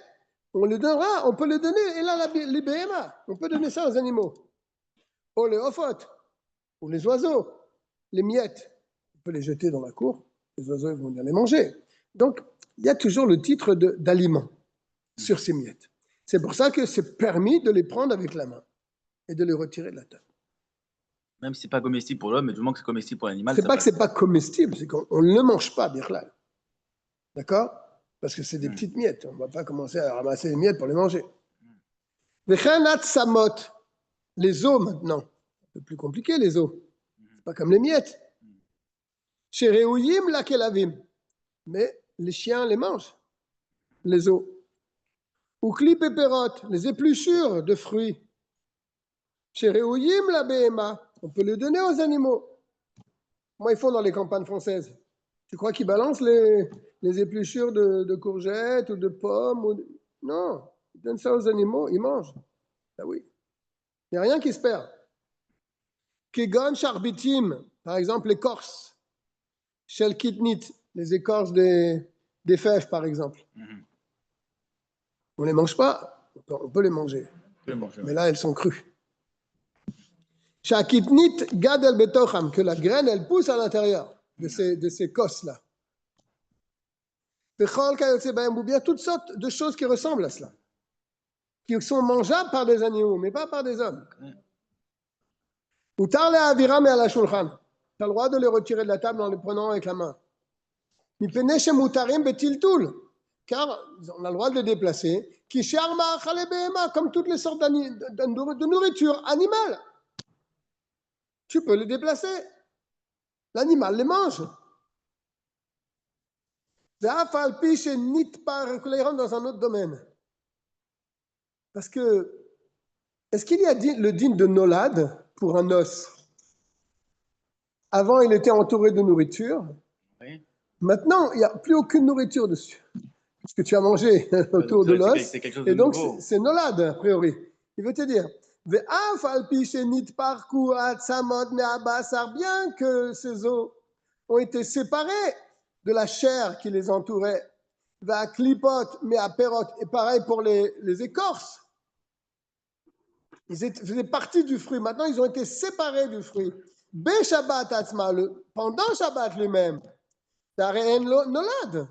on les donnera, on peut les donner, et là, les BMA, on peut donner ça aux animaux. Ou les ophotes, ou les oiseaux, les miettes. On peut les jeter dans la cour, les oiseaux vont venir les manger. Donc, il y a toujours le titre d'aliment sur ces miettes. C'est pour ça que c'est permis de les prendre avec la main et de les retirer de la table. Même si ce n'est pas comestible pour l'homme, mais du moment que c'est comestible pour l'animal. C'est pas que ce n'est pas comestible, c'est qu'on ne le mange pas, Birlal. D'accord? Parce que c'est des petites miettes. On ne va pas commencer à ramasser les miettes pour les manger. Les os maintenant. Un peu plus compliqué, les os. C'est pas comme les miettes. Chez Reouyim, la kelavim. Mais les chiens les mangent, les os. Ou clip et perote, les épluchures de fruits. Chez Reouyim, la BMA. On peut les donner aux animaux. Comment ils font dans les campagnes françaises? Tu crois qu'ils balancent les épluchures de courgettes ou de pommes? Non, ils donnent ça aux animaux, ils mangent. Ah oui. Il n'y a rien qui se perd. Kegon charbitim, par exemple l'écorce. Shel kitnit, les écorces des fèves, par exemple. On ne les mange pas, on peut les manger. Mais là, elles sont crues. Shakitnit gadel betocham, que la graine, elle pousse à l'intérieur de ces cosses-là. Ou bien toutes sortes de choses qui ressemblent à cela, qui sont mangeables par des animaux, mais pas par des hommes. Ou tarle aviram et à la shulchan. Tu as le droit de les retirer de la table en les prenant avec la main. Car on a le droit de les déplacer. Comme toutes les sortes de nourriture animale. Tu peux les déplacer. L'animal les mange. Il rentre dans un autre domaine. Parce que, est-ce qu'il y a le din de nolad pour un os? Avant, il était entouré de nourriture. Oui. Maintenant, il n'y a plus aucune nourriture dessus. Parce que tu as mangé autour de l'os. Et donc, c'est nolad, a priori. Il veut te dire, bien que ces os ont été séparés de la chair qui les entourait, va clipote, mais à perot, et pareil pour les écorces. Ils faisaient partie du fruit. Maintenant, ils ont été séparés du fruit. Shabbat atzma, pendant Shabbat lui-même, t'arrêtes nolad.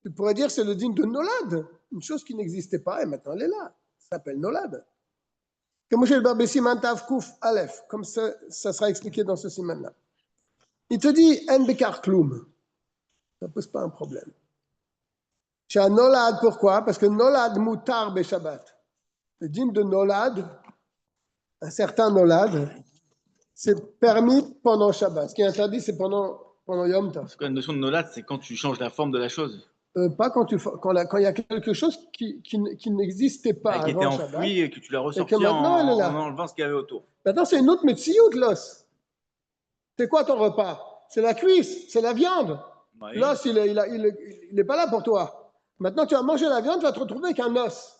Tu pourrais dire que c'est le digne de nolad, une chose qui n'existait pas et maintenant elle est là. Ça s'appelle nolad. Comme chez le Barbe Siman Tav Kouf Aleph, comme ça sera expliqué dans ce siman-là. Il te dit En Bekar Kloum. Ça ne pose pas un problème. Chez un Nolad, pourquoi? Parce que Nolad Moutar Be Shabbat. Le dîme de Nolad, un certain Nolad, c'est permis pendant Shabbat. Ce qui est interdit, c'est pendant Yom Tov. Parce que la notion de nolad, c'est quand tu changes la forme de la chose. Pas quand il y a quelque chose qui n'existait pas Qui était avant Shabbat. enfoui et que tu l'as ressorti maintenant, elle est là. en enlevant ce qu'il y avait autour. Maintenant, c'est une autre métiout, l'os. C'est quoi ton repas? C'est la cuisse, c'est la viande. Oui. L'os, il n'est pas là pour toi. Maintenant, tu vas manger la viande, tu vas te retrouver avec un os.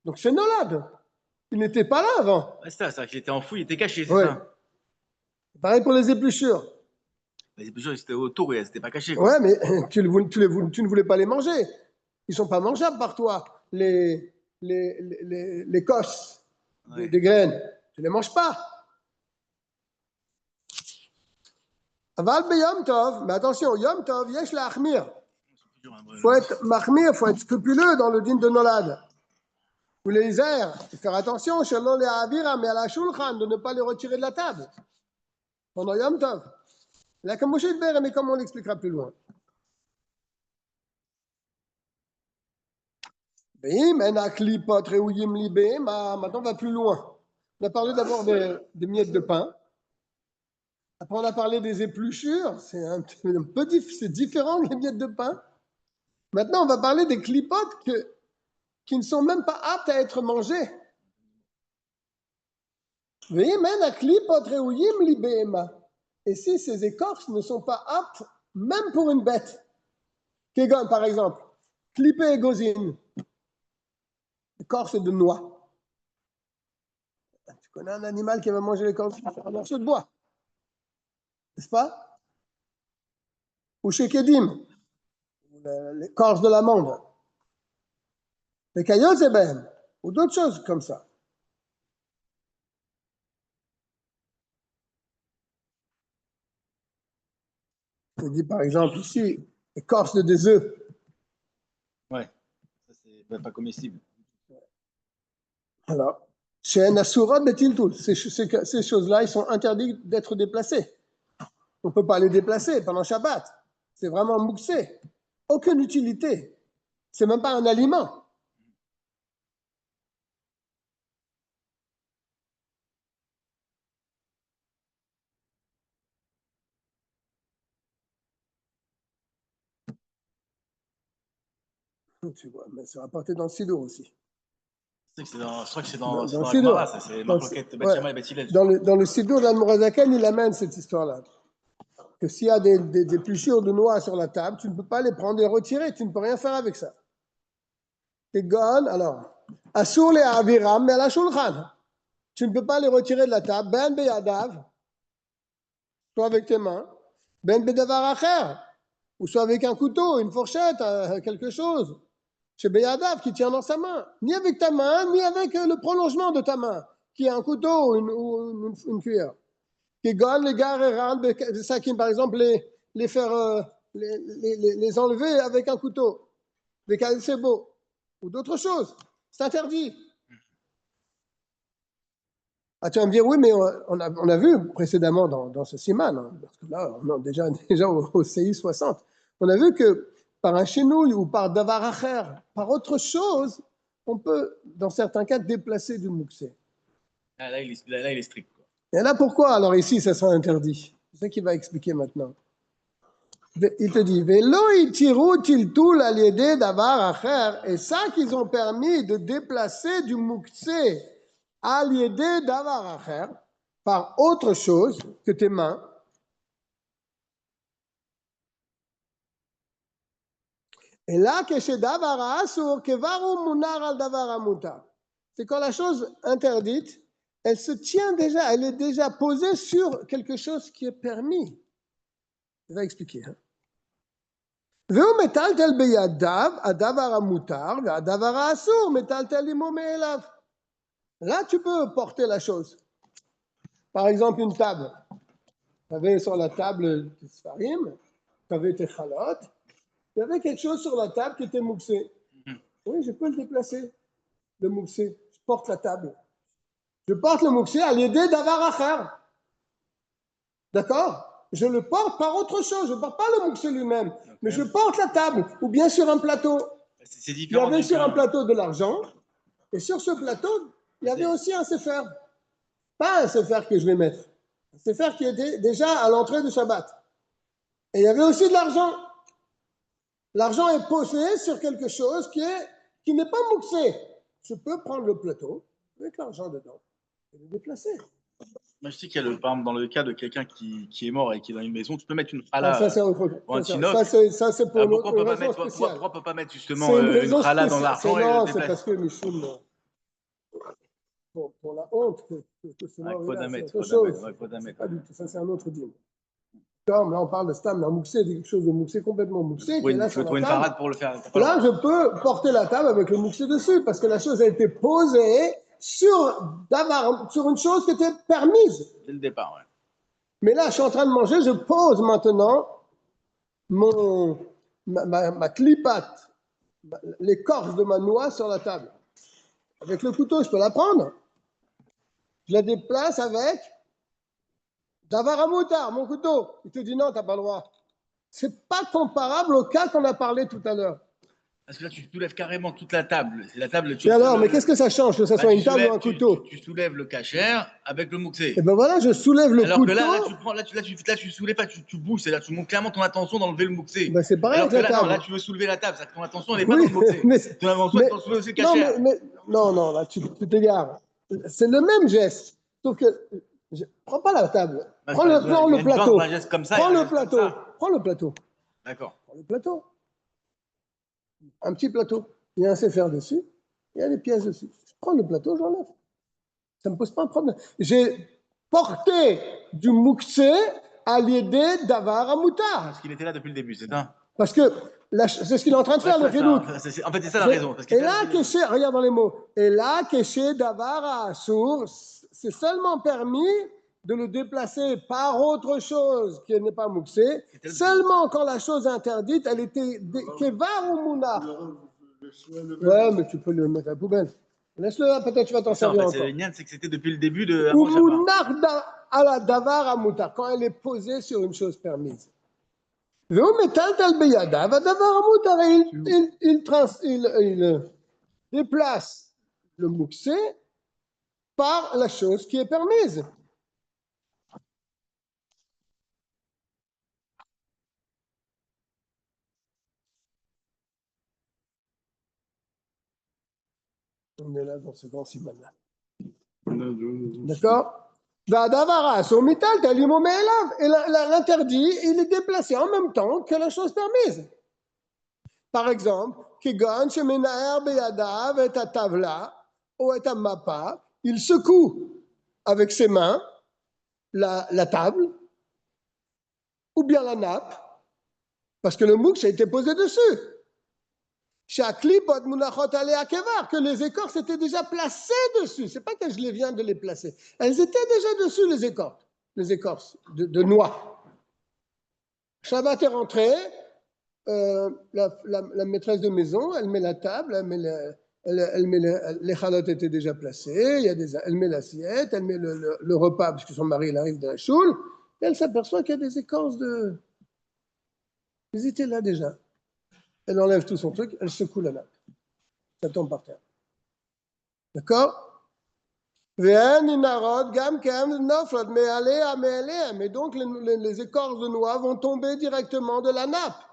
Donc, c'est nolad. Il n'était pas là avant. Ouais, c'est ça, qu'il était enfoui, il était caché, c'est Ouais. ça. Pareil pour les épluchures. Les épluchures, c'était autour et elles n'étaient pas cachées. Ouais, mais tu ne voulais pas les manger. Ils ne sont pas mangeables par toi. Les cosses des graines, tu ne les manges pas. Aval be Yom Tov, mais attention, Yom Tov, yesh la achmir. Il faut être mahmir, il faut être scrupuleux dans le dîme de Nolad. Ou les airs, faire attention, shalom les avira, mais à la shulchan, de ne pas les retirer de la table. Pendant Yom Tov. Là, comme Moshe Idber, mais comme on l'expliquera plus loin. Maintenant, on va plus loin. On a parlé d'abord des miettes de pain. Après, on a parlé des épluchures. C'est différent des miettes de pain. Maintenant, on va parler des clipotes qui ne sont même pas aptes à être mangées. Et si ces écorces ne sont pas aptes, même pour une bête, Kegon par exemple, clipé et gozine, écorce de noix. Tu connais un animal qui va manger l'écorce, un morceau de bois, n'est-ce pas? Ou chez Kedim, l'écorce de l'amande, les caillots et ben, ou d'autres choses comme ça. Je dis par exemple ici, écorce des œufs. Ouais, ça c'est pas comestible. Alors, chez Nassoura Betiltul, ces choses-là, ils sont interdits d'être déplacés. On ne peut pas les déplacer pendant Shabbat. C'est vraiment mouxé. Aucune utilité. C'est même pas un aliment. Tu vois, mais c'est rapporté dans le Sidour aussi. Je crois que c'est dans le la Sidour. Gemara, ça, c'est Marcoquette, Bethshama et Beth Hillel. Dans le Sidour d'Al-Mourazaken, il amène cette histoire-là. Que s'il y a des épluchures de noix sur la table, tu ne peux pas les prendre et les retirer. Tu ne peux rien faire avec ça. Et gon, alors, Assour les aviram, mais à la shulchan. Tu ne peux pas les retirer de la table. Ben beyadav, soit avec tes mains. Ben bedavar acher, ou soit avec un couteau, une fourchette, quelque chose. Chez Beyadav qui tient dans sa main. Ni avec ta main, ni avec le prolongement de ta main, qui est un couteau ou une cuillère. Qui gagne les gars et sakim, par exemple, les faire les enlever avec un couteau. Des beau ou d'autres choses. C'est interdit. Ah, tu vas me dire, oui, mais on a vu précédemment dans ce siman, hein, parce que là, on est déjà au CI 60, on a vu que par un chenouille ou par davar acher, par autre chose, on peut, dans certains cas, déplacer du mouxé. Là, il est strict. Quoi. Et là, pourquoi alors ici, ça sera interdit? C'est ça qu'il va expliquer maintenant. Il te dit, Velo itiru tiltul aliede davar acher, et ça qu'ils ont permis de déplacer du mouxé aliede davar acher, par autre chose que tes mains. Et là, que chez davar asur, que varu munar al davar mutar. C'est quand la chose interdite, elle se tient déjà, elle est déjà posée sur quelque chose qui est permis. Je vais expliquer. והוא מטלטל בידיו, הדבר המותר, והדבר האסור מטלטל עמו מאליו. Là, tu peux porter la chose. Par exemple, une table. Tu avais sur la table tes sfarim, tu avais tes chalot, il y avait quelque chose sur la table qui était mouxé. Oui, je peux le déplacer, le mouxé. Je porte la table. Je porte le mouxé à l'aider d'avar acher. D'accord? Je le porte par autre chose. Je ne porte pas le mouxé lui-même, mais je porte la table, ou bien sur un plateau. C'est Il y différent. avait sur un plateau de l'argent, et sur ce plateau, il y avait aussi un sefer. Pas un sefer que je vais mettre. Un sefer qui était déjà à l'entrée du Shabbat. Et il y avait aussi de l'argent. L'argent est posé sur quelque chose qui n'est pas mouxé. Je peux prendre le plateau avec l'argent dedans et le déplacer. Moi, je sais qu'il y a, par exemple, dans le cas de quelqu'un qui est mort et qui est dans une maison, tu peux mettre une Ah, chala ça, c'est autre chose. ou un tinoc. Ça, c'est pour Pourquoi on une peut pas raison mettre, spéciale. pourquoi on peut pas mettre justement C'est une une raison chala dans spéciale. l'argent et Non, le c'est déplacer? parce que Michoum, pour la honte que ce mort Faut là, c'est d'mettre, autre chose. faut d'mettre. Pas du tout. Ça, c'est un autre deal. Comme là, on parle de stam, d'un mouxé, de quelque chose de mouxé, complètement mouxé, qui est là Tu sur veux la trouver une table. parade pour le faire. Là, je peux porter la table avec le mouxé dessus, parce que la chose a été posée sur une chose qui était permise. Dès le départ, ouais. Mais là, je suis en train de manger, je pose maintenant ma clipate, l'écorce de ma noix sur la table. Avec le couteau, je peux la prendre. Je la déplace avec davar amoutar, mon couteau. Il te dit non, tu n'as pas le droit. Ce n'est pas comparable au cas qu'on a parlé tout à l'heure. Parce que là, tu soulèves carrément toute la table. C'est la table. Et alors, mais qu'est-ce que ça change que ça soit une table ou un couteau? Tu soulèves le cachère avec le mouxé. Et ben voilà, je soulève le alors couteau. Alors que là, tu prends, tu soulèves pas, tu bouges. C'est là, tu montres clairement ton attention d'enlever le mouxé. Ben c'est pareil alors avec que la table. Là, tu veux soulever la table. Ton attention, elle n'est pas dans le mouxé. Ton attention, elle est dans soulever aussi le cachère. Non, là, tu t'égares. C'est le même geste. Sauf que, prends pas la table. Prends le plateau. Prends le plateau. Prends le plateau. D'accord. Prends le plateau. Un petit plateau. Il y a un sefer dessus. Il y a des pièces dessus. Je prends le plateau, j'enlève. Ça ne me pose pas un problème. J'ai porté du mouxé à l'idée d'avar à moutar. Parce qu'il était là depuis le début, c'est ça? Parce que c'est ce qu'il est en train de faire, le Khidouk. En fait, c'est ça la raison. Et là, regarde dans les mots. Et là, Keshe davar à Assour, c'est seulement permis de le déplacer par autre chose qui n'est pas mouxé. Seulement quand la chose interdite, elle était kevar ou mouna. Ouais, mais tu peux le mettre à la poubelle. Laisse-le là, peut-être tu vas t'en servir encore. C'est que c'était depuis le début de. Ou mounar à la davar à moutar, quand elle est posée sur une chose permise. Il déplace le mouxé par la chose qui est permise. On est là dans ce grand siman-là. D'accord? Et l'interdit, il est déplacé en même temps que la chose permise. Par exemple, il secoue avec ses mains la table ou bien la nappe, parce que le moux a été posé dessus. Que les écorces étaient déjà placées dessus. C'est pas que je les viens de les placer. Elles étaient déjà dessus, les écorces de noix. Shabbat est rentré, la maîtresse de maison, elle met la table, les chalotes étaient déjà placées, elle met l'assiette, elle met le repas, parce que son mari il arrive de la choule, et elle s'aperçoit qu'il y a des écorces Ils étaient là déjà. Elle enlève tout son truc, elle secoue la nappe. Ça tombe par terre. D'accord? Mais donc les écorces de noix vont tomber directement de la nappe.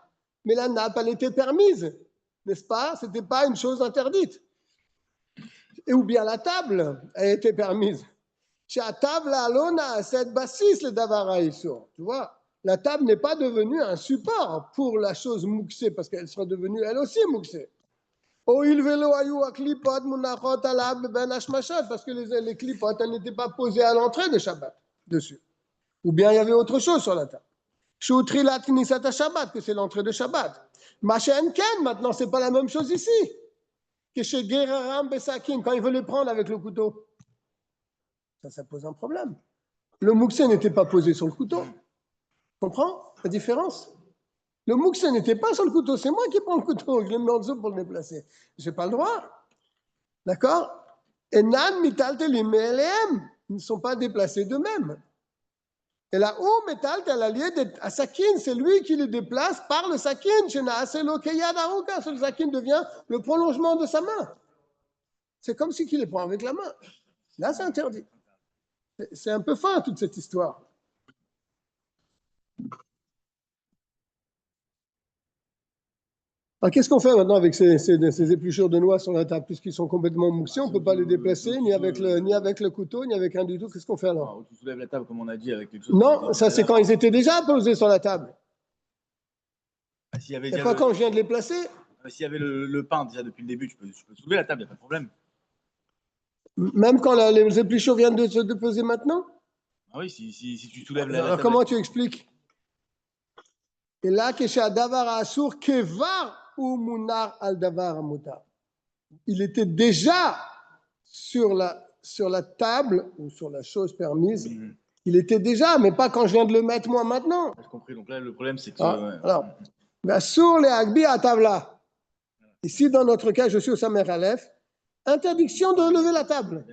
Mais la nappe, elle était permise, n'est-ce pas? Ce n'était pas une chose interdite. Et ou bien la table, elle était permise. Chez la table, alona, cette bassis le davara isur. Tu vois? La table n'est pas devenue un support pour la chose mouxée, parce qu'elle sera devenue elle aussi mouxée. Parce que les clipotes, elles n'étaient pas posées à l'entrée de Shabbat dessus. Ou bien il y avait autre chose sur la table. Que c'est l'entrée de Shabbat. Maintenant, ce n'est pas la même chose ici. Que chez Geraram Besakim, quand il veut les prendre avec le couteau. Ça pose un problème. Le mouxé n'était pas posé sur le couteau. Comprends la différence? Le mouxé n'était pas sur le couteau, c'est moi qui prends le couteau, je le mets en dessous pour le déplacer. Je n'ai pas le droit. D'accord? Enan mitaltelim me'elehem. Ils ne sont pas déplacés d'eux-mêmes. Et là où metaltel allié à sakin, c'est lui qui le déplace par le sakin. Shenaaselo keyad aruka. Le sakin devient le prolongement de sa main. C'est comme si il les prend avec la main. Là, c'est interdit. C'est un peu fin toute cette histoire. Alors, qu'est-ce qu'on fait maintenant avec ces épluchures de noix sur la table? Puisqu'ils sont complètement moussés, on ne peut pas les déplacer, ni avec le couteau, ni avec rien du tout. Qu'est-ce qu'on fait alors? Tu soulèves la table, comme on a dit, avec quelque chose. Non, ça c'est quand ils étaient déjà posés sur la table. S'il y avait Et déjà pas quand je viens de les placer. S'il y avait le pain déjà depuis le début, tu peux soulever la table, il n'y a pas de problème. Même quand les épluchures viennent de se déposer maintenant? Ah oui, si tu soulèves la Alors table. comment tu expliques? Et là, il était déjà sur la table ou sur la chose permise. Il était déjà, mais pas quand je viens de le mettre moi maintenant. J'ai compris. Donc là, le problème, c'est que. Alors, sur les agbi à table. Ici, dans notre cas, je suis au Samer Aleph. Interdiction de relever la table.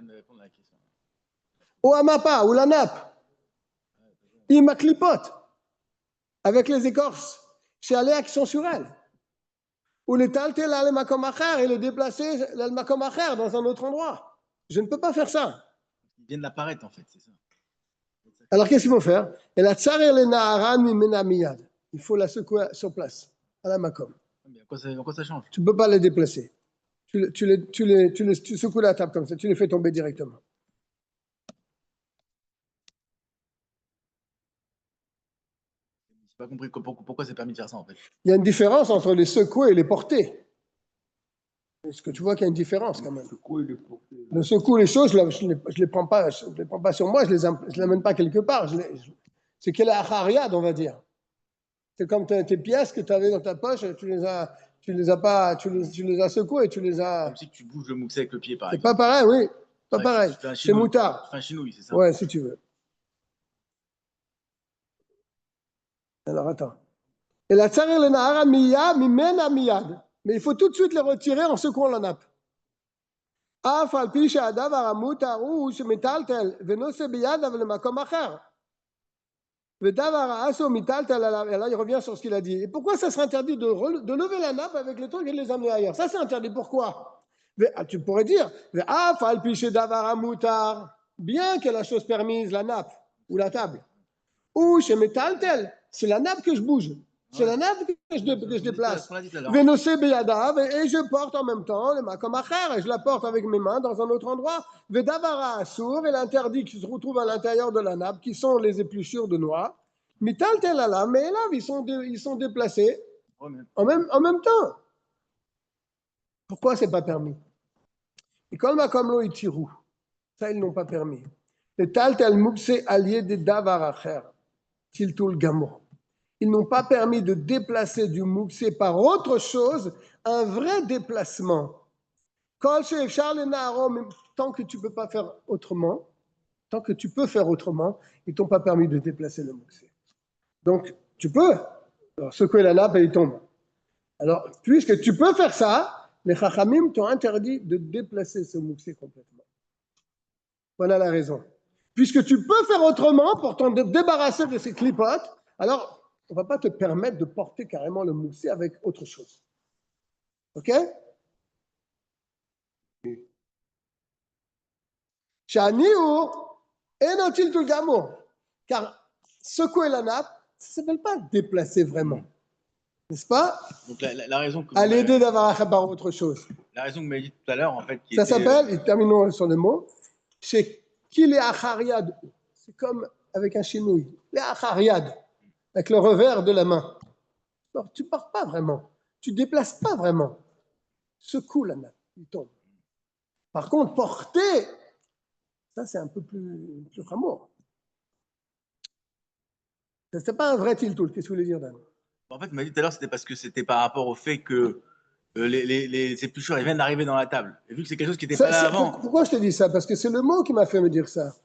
Ou à mapa, ou la nappe. Il m'a clipote. Avec les écorces, chez Aléa qui sont sur elle. Ou les talter l'almakomacher et le déplacer l'almakomacher dans un autre endroit. Je ne peux pas faire ça. Ils viennent d'apparaître, en fait, c'est ça. Alors, qu'est-ce qu'il faut faire? Et la tsar et les naharan mimena miyad. Il faut la secouer sur place, à la makom. En quoi ça change? Tu ne peux pas les déplacer. Tu secoues la table comme ça, tu les fais tomber directement. Je n'ai pas compris pourquoi c'est permis de faire ça, en fait. Il y a une différence entre les secouer et les porter. Est-ce que tu vois qu'il y a une différence quand même? Le secou, les choses, je ne les prends pas sur moi, je ne les amène pas quelque part. C'est qu'elle est achariade, on va dire. C'est comme tes pièces que tu avais dans ta poche, tu les as secouées, tu les as. Comme si tu bouges le mouxé avec le pied, par C'est exemple. pas pareil, oui. Pas pareil. C'est moutard. Tu fais un chinouille, c'est ça? Ouais, si tu veux. Alors, attends. Et la tsar et le nahara miya, mimena miyad. Mais il faut tout de suite les retirer en secouant la nappe. אף על פי שהדבר המותר הוא שמטלטל ונושא בידיו למקום אחר. ודבר האסור מיטלטל עליו, et là il revient sur ce qu'il a dit. Et pourquoi ça serait interdit de lever la nappe avec les trucs et de les amener ailleurs? Ça c'est interdit, pourquoi? Tu pourrais dire, ואף על פי שדבר המותר, bien que la chose permise, la nappe ou la table, ou שמטלטל, c'est la nappe que je bouge. C'est la nappe que je déplace. Vénosé beyadav, et je porte en même temps le makom acher, et je la porte avec mes mains dans un autre endroit. Vedavara assour, et l'interdit qui se retrouve à l'intérieur de la nappe, qui sont les épluchures de noix. Mital telala, mais là, ils sont déplacés en même temps. Pourquoi c'est pas permis? Et comme makom lo itirou, ça ils n'ont pas permis. Le tal tel mukse allié de davar acher, tiltul gamo. Ils n'ont pas permis de déplacer du mouxé par autre chose, un vrai déplacement. Tant que tu ne peux pas faire autrement, tant que tu peux faire autrement, ils ne t'ont pas permis de déplacer le mouxé. Donc, tu peux. Alors, secouer la nappe et il tombe. Alors, puisque tu peux faire ça, les chachamim t'ont interdit de déplacer ce mouxé complètement. Voilà la raison. Puisque tu peux faire autrement pour t'en débarrasser de ces clipotes, alors on ne va pas te permettre de porter carrément le moussé avec autre chose. Ok? Car secouer la nappe, ça ne s'appelle pas déplacer vraiment. N'est-ce pas? Donc la raison que à l'aider d'avoir par autre chose. La raison que vous m'avez dit tout à l'heure, en fait. Ça s'appelle, et terminons sur le mot, c'est qu'il est achariad. C'est comme avec un chenouille. Les achariad. Avec le revers de la main. Alors, tu ne pars pas vraiment. Tu ne déplaces pas vraiment. Secoue la nappe, il tombe. Par contre, porter, ça c'est un peu plus rameau. Ce n'est pas un vrai tiltoul. Qu'est-ce que vous voulez dire, Dan? En fait, tu m'as dit tout à l'heure, c'était parce que c'était par rapport au fait que les épluchures viennent d'arriver dans la table. Et vu que c'est quelque chose qui n'était pas là avant. Pourquoi je te dis ça? Parce que c'est le mot qui m'a fait me dire ça.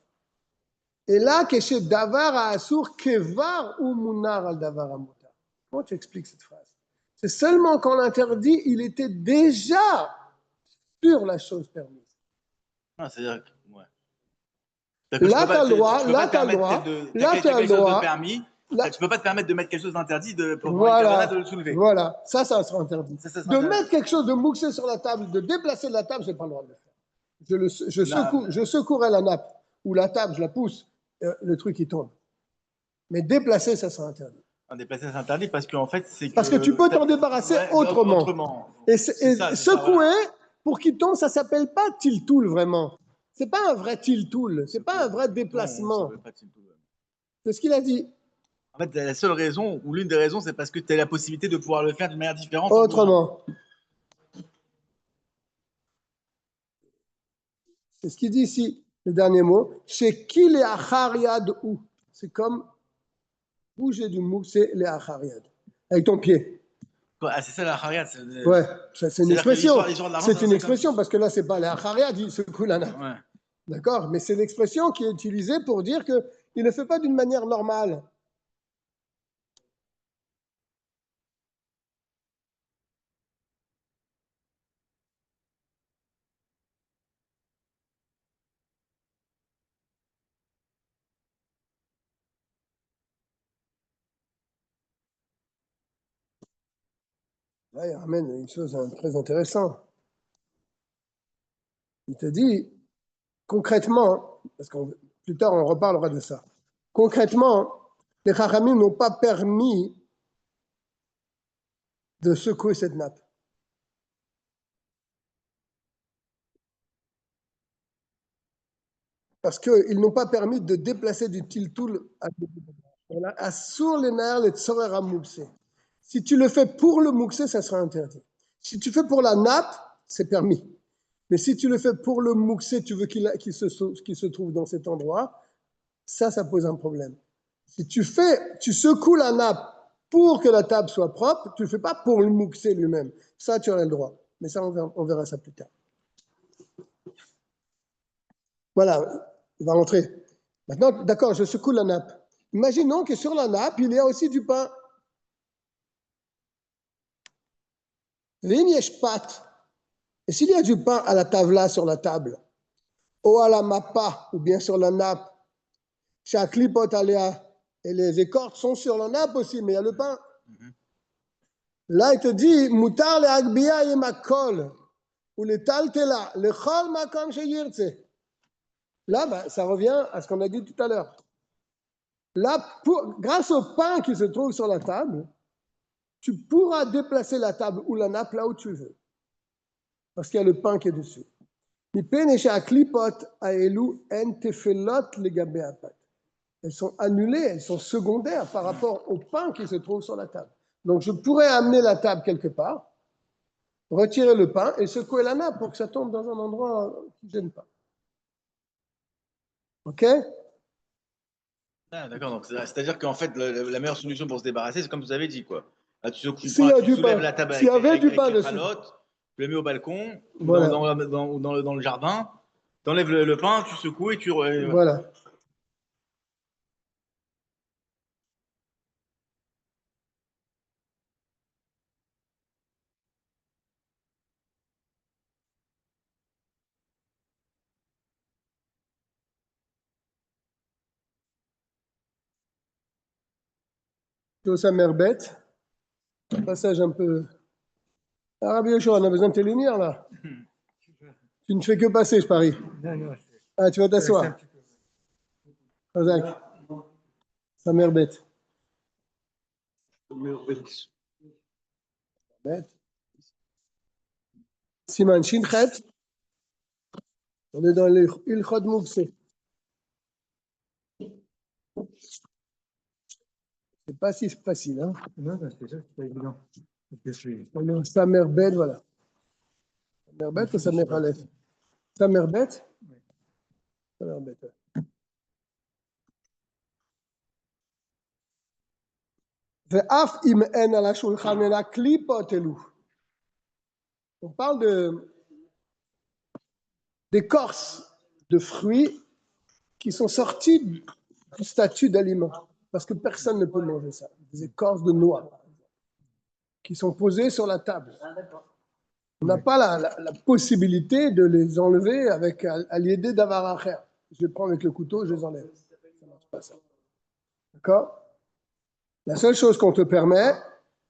Et là, que chez davar à assour, kevar ou munar al davar à mutar. Comment tu expliques cette phrase? C'est seulement quand l'interdit, il était déjà sur la chose permise. Ah, c'est-à-dire que, ouais. Là, tu as le droit, là, tu as le droit, là, tu as le droit. Là, tu peux pas te permettre de mettre quelque chose d'interdit pendant voilà, de le soulever. Voilà, ça sera interdit. Ça sera de interdit. Mettre quelque chose de mouxé sur la table, de déplacer de la table, je n'ai pas le droit de le faire. Je secouerai la nappe, ou la table, je la pousse, le truc il tombe. Mais déplacer, ça sera interdit. Déplacer, c'est interdit parce qu'en fait, c'est que. Parce que tu peux t'en débarrasser autrement. Et secouer, pour qu'il tombe, ça ne s'appelle pas tiltoul vraiment. Ce n'est pas un vrai tiltoul, ce n'est pas un vrai déplacement. C'est ce qu'il a dit. En fait, la seule raison, ou l'une des raisons, c'est parce que tu as la possibilité de pouvoir le faire d'une manière différente. Autrement. C'est ce qu'il dit ici, le dernier mot. Chez qui les achariad ou? C'est comme bouger du mou, c'est les achariad. Avec ton pied. Ah, c'est ça la achariad. Ouais, c'est une expression. C'est une expression parce que là, c'est pas les achariad, il secoue la nappe. Ouais. D'accord? Mais c'est l'expression qui est utilisée pour dire qu'il ne le fait pas d'une manière normale. Là, il ramène une chose très intéressante. Il te dit, concrètement, parce que plus tard on reparlera de ça, concrètement, les Chachamim n'ont pas permis de secouer cette nappe. Parce qu'ils n'ont pas permis de déplacer du tiltoul à sur les nerfs, les tsorer à moukser. Si tu le fais pour le moukser, ça sera interdit. Si tu fais pour la nappe, c'est permis. Mais si tu le fais pour le moukser, tu veux qu'il se trouve dans cet endroit, ça pose un problème. Si tu secoues la nappe pour que la table soit propre, tu ne le fais pas pour le moukser lui-même. Ça, tu aurais le droit. Mais ça, on verra ça plus tard. Voilà, il va rentrer. Maintenant, d'accord, je secoue la nappe. Imaginons que sur la nappe, il y a aussi du pain. Et s'il y a du pain à la tavla sur la table, ou à la mappa, ou bien sur la nappe, chaque lipot aléa, et les écorces sont sur la nappe aussi, mais il y a le pain. Là, il te dit, mutar le agbiya yemakol, ou le taltela, le chol makom sheyirtse. Là, ça revient à ce qu'on a dit tout à l'heure. Là, grâce au pain qui se trouve sur la table, tu pourras déplacer la table ou la nappe là où tu veux. Parce qu'il y a le pain qui est dessus. Elles sont annulées, elles sont secondaires par rapport au pain qui se trouve sur la table. Donc je pourrais amener la table quelque part, retirer le pain et secouer la nappe pour que ça tombe dans un endroit qui ne gêne pas. Ok? Ah, d'accord, donc c'est-à-dire qu'en fait, la meilleure solution pour se débarrasser, c'est comme vous avez dit, quoi. Là, tu soulèves la table avec les calottes, tu le mets au balcon, voilà. dans le jardin, tu enlèves le pain, tu secoues et tu... Voilà. Sa mère bête, un passage un peu... Ah, Rabbi Yoshua, on a besoin de tes lumières, là. Tu ne fais que passer, je parie. Ah, tu vas t'asseoir. Razak. Sa mère bête. Bête. Siman Shinchet. On est dans l'Ilchot Mouksé. C'est pas si facile, hein? Non, c'est ça, c'est pas évident. Sa mère bête, voilà. Sa mère bête ou sa mère Aleph? Sa mère bête? Sa mère bête. On parle d'écorce de fruits qui sont sortis du statut d'aliment, parce que personne ne peut manger ça. Des écorces de noix qui sont posées sur la table. On n'a pas la possibilité de les enlever avec à l'idée d'avoir un frère. Je les prends avec le couteau, je les enlève. Ça ne marche pas ça. D'accord? La seule chose qu'on te permet,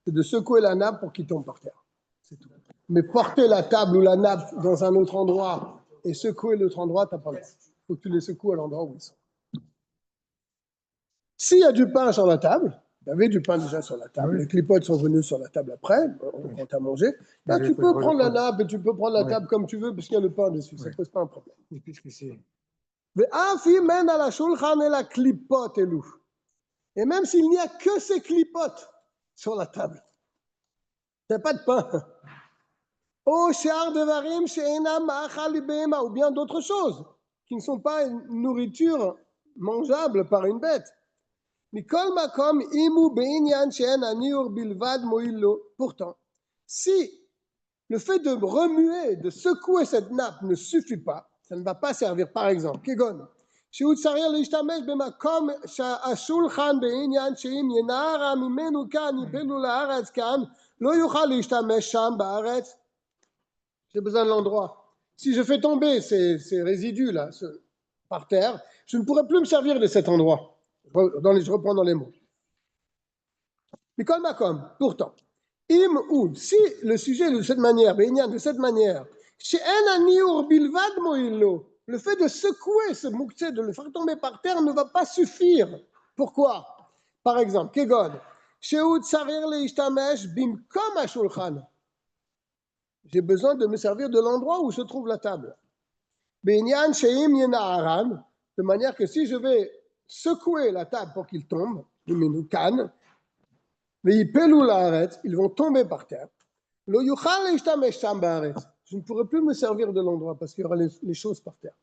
c'est de secouer la nappe pour qu'il tombe par terre. C'est tout. Mais porter la table ou la nappe dans un autre endroit et secouer l'autre endroit, tu n'as pas le droit. Il faut que tu les secoues à l'endroit où ils sont. S'il y a du pain sur la table, il y avait du pain déjà sur la table, les clipotes sont venus sur la table après, on t'a mangé, là, tu peux prendre la nappe et tu peux prendre la table comme tu veux parce qu'il y a le pain dessus, ça ne pose pas un problème. Et même s'il n'y a que ces clipotes sur la table, il n'y a pas de pain. Ou bien d'autres choses qui ne sont pas une nourriture mangeable par une bête. Pourtant, si le fait de remuer, de secouer cette nappe ne suffit pas, ça ne va pas servir. Par exemple, Kegon, שהוא צריך להשתמש במקום שהשולחן בעניין שאם ינערה ממנו כאן יפלו לארץ כאן, לא יוכל להשתמש שם בארץ. J'ai besoin de l'endroit. Si je fais tomber ces résidus-là par terre, je ne pourrai plus me servir de cet endroit. Je reprends dans les mots. Mikol Makom, pourtant, im ou, si le sujet de cette manière, de cette manière, le fait de secouer ce mouktsé, de le faire tomber par terre, ne va pas suffire. Pourquoi? Par exemple, Kegon, j'ai besoin de me servir de l'endroit où se trouve la table. De manière que si je vais secouer la table pour qu'il tombe, ils vont tomber par terre. Je ne pourrai plus me servir de l'endroit parce qu'il y aura les choses par terre.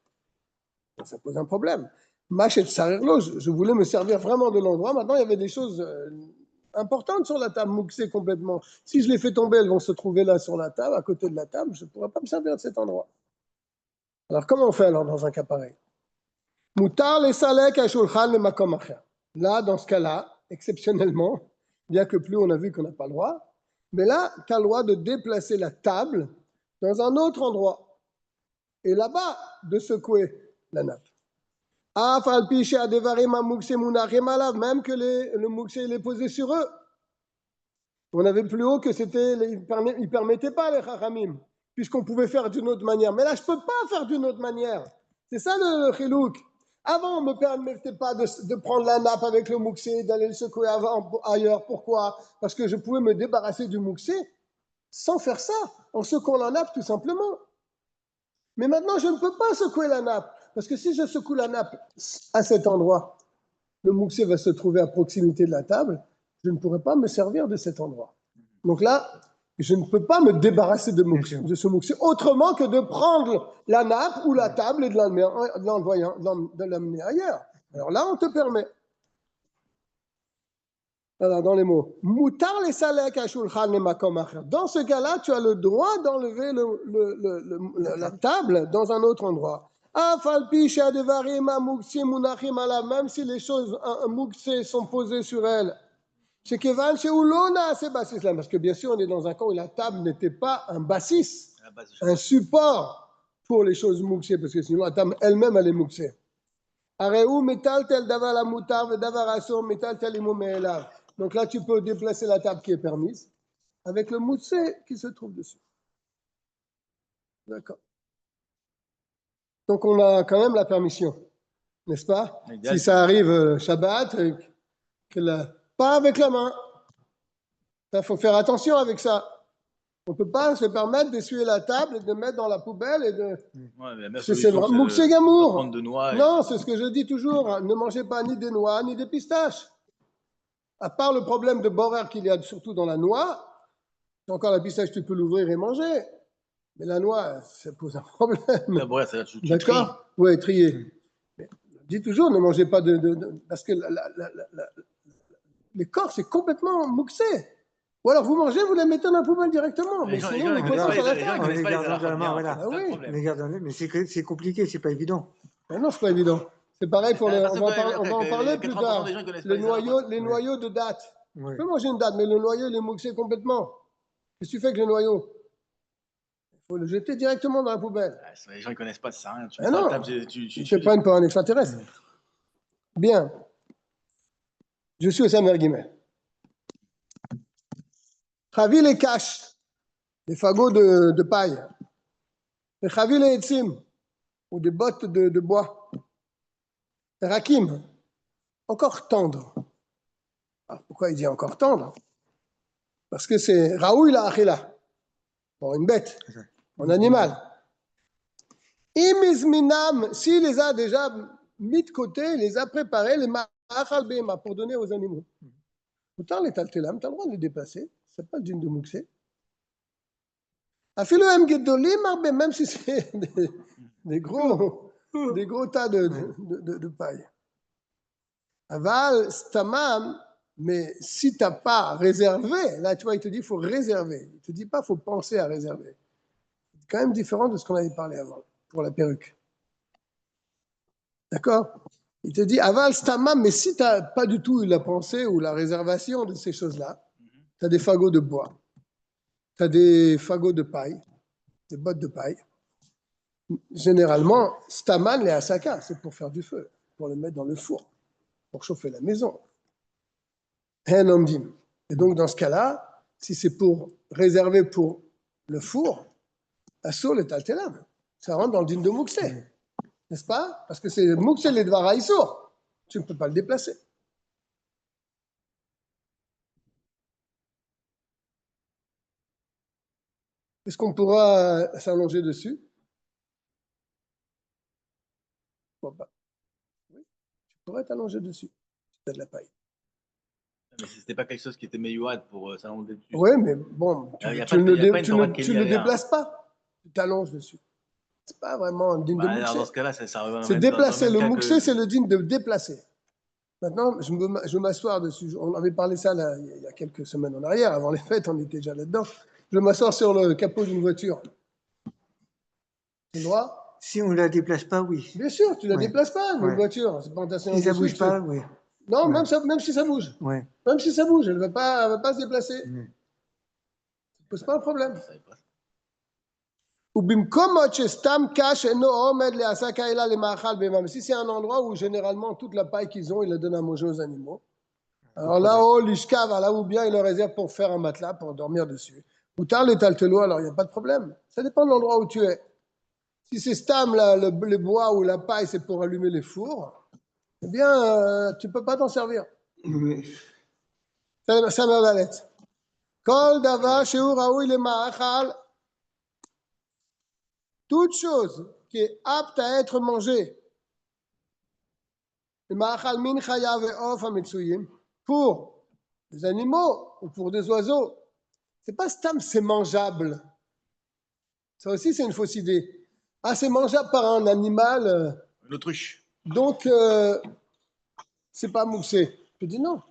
Ça pose un problème. Je voulais me servir vraiment de l'endroit. Maintenant, il y avait des choses importantes sur la table, mouxées complètement. Si je les fais tomber, elles vont se trouver là sur la table, à côté de la table. Je ne pourrai pas me servir de cet endroit. Alors, comment on fait alors dans un cas pareil? Là, dans ce cas-là, exceptionnellement, bien que plus on a vu qu'on n'a pas le droit, mais là, tu as le droit de déplacer la table dans un autre endroit. Et là-bas, de secouer la nappe. Même que le mouxé il est posé sur eux. On avait plus haut que c'était, il ne permettait pas les chachamim, puisqu'on pouvait faire d'une autre manière. Mais là, je ne peux pas faire d'une autre manière. C'est ça le chilouk. Avant, on ne me permettait pas de prendre la nappe avec le mouxé, d'aller le secouer ailleurs. Pourquoi? Parce que je pouvais me débarrasser du mouxé sans faire ça, en secouant la nappe tout simplement. Mais maintenant, je ne peux pas secouer la nappe, parce que si je secoue la nappe à cet endroit, le mouxé va se trouver à proximité de la table, je ne pourrai pas me servir de cet endroit. Donc là, je ne peux pas me débarrasser de ce mouxé autrement que de prendre la nappe ou la table et de l'amener ailleurs. Alors là, on te permet. Alors, dans les mots, Moutar les salek à shulchan les makom acher. Dans ce cas-là, tu as le droit d'enlever la table dans un autre endroit. Même si les choses mouxées sont posées sur elle. Parce que bien sûr, on est dans un cas où la table n'était pas un bassis, un support pour les choses mouxées, parce que sinon la table elle-même, elle est mouxée. Donc là, tu peux déplacer la table qui est permise avec le mouxé qui se trouve dessus. D'accord. Donc on a quand même la permission, n'est-ce pas? Si ça arrive Shabbat, pas avec la main. Il faut faire attention avec ça. On ne peut pas se permettre d'essuyer la table et de mettre dans la poubelle et de. C'est vraiment mouxé gamour. Non, c'est ce que je dis toujours. Ne mangez pas ni des noix ni des pistaches. À part le problème de borer qu'il y a surtout dans la noix, encore la pistache, tu peux l'ouvrir et manger. Mais la noix, ça pose un problème. La borer, ça tu d'accord? Oui, trier. Je dis toujours, ne mangez pas parce que l'écorce c'est complètement mouxé. Ou alors vous mangez, vous les mettez dans la poubelle directement. Mais sinon, les poissons sur la table. On les garde dans la main, voilà. On les garde dans mais c'est compliqué, c'est pas évident. Non, c'est pas évident. C'est pareil pour les. On va en parler plus tard. Les noyaux de date. Tu peux manger une date, mais le noyau, il est mouxé complètement. Qu'est-ce que tu fais avec le noyau? faut le jeter directement dans la poubelle. Les gens ne connaissent pas, ça sert à rien. Tu Ah mets ça à non, la table, ils te prennent pour un extraterrestre. Bien. Je suis au Samer Guimet. Chavi les caches, les fagots de paille. Les chavi les etzim, ou des bottes de bois. Les rakim, encore tendre. Alors, pourquoi il dit encore tendre? Parce que c'est Raoui la achila, pour une bête, un animal. Imizminam, s'il les a déjà mis de côté, les a préparés, les ma'achal bema, pour donner aux animaux. Autant les taltelam, tu as le droit de les déplacer, c'est pas le djinn de Mouxé. Afilo em gedolim, même si c'est des gros tas de paille. Aval, stamam, mais si tu n'as pas réservé, là tu vois, il te dit il faut réserver. Il ne te dit pas il faut penser à réserver. C'est quand même différent de ce qu'on avait parlé avant, pour la perruque. D'accord? Il te dit aval, stamam, mais si tu n'as pas du tout eu la pensée ou la réservation de ces choses-là, tu as des fagots de bois, tu as des fagots de paille, des bottes de paille. Généralement, staman, les asaka, c'est pour faire du feu, pour le mettre dans le four, pour chauffer la maison. Et donc, dans ce cas-là, si c'est pour réserver pour le four, Assour est altélam. Ça rentre dans le dîne de Mouxé, n'est-ce pas? Parce que c'est Mouxé les Dvara Issour. Tu ne peux pas le déplacer. Est-ce qu'on pourra s'allonger dessus? Pourquoi pas? Oui, tu pourrais t'allonger dessus. Tu as de la paille. Mais c'était pas quelque chose qui était meilleur pour s'allonger dessus. Oui, mais bon, tu ne le déplaces pas. Tu t'allonges dessus. C'est pas vraiment un dîne de Mouxé. Dans ce cas-là, c'est déplacer. Le Mouxé, c'est le dîne de déplacer. Maintenant, je vais m'asseoir dessus. On avait parlé ça là, il y a quelques semaines en arrière, avant les fêtes, on était déjà là-dedans. Je vais m'asseoir sur le capot d'une voiture. C'est droit? Si on ne la déplace pas, oui. Bien sûr, tu ne la déplaces pas, une voiture. C'est pas en si ça ne bouge pas, oui. Non, même si ça bouge. Ouais. Même si ça bouge, elle ne va pas se déplacer. Ça ne pose pas un problème. Si c'est un endroit où généralement toute la paille qu'ils ont, ils la donnent à manger aux animaux. Alors là-haut, l'ishkav, là où bien ils le réservent pour faire un matelas, pour dormir dessus. Ou tard les taltelo, alors il n'y a pas de problème. Ça dépend de l'endroit où tu es. Si c'est stam, le bois ou la paille, c'est pour allumer les fours, eh bien, tu ne peux pas t'en servir. Ça m'a valette. Kol davar sheu raoui le ma'achal. Toute chose qui est apte à être mangée, le ma'achal min chaya ve'of ha'metsuyim, pour des animaux ou pour des oiseaux, c'est pas stam, c'est mangeable. Ça aussi, c'est une fausse idée. Ah, c'est mangeable par un animal. L'autruche. Donc, c'est pas moussé. Je dis non.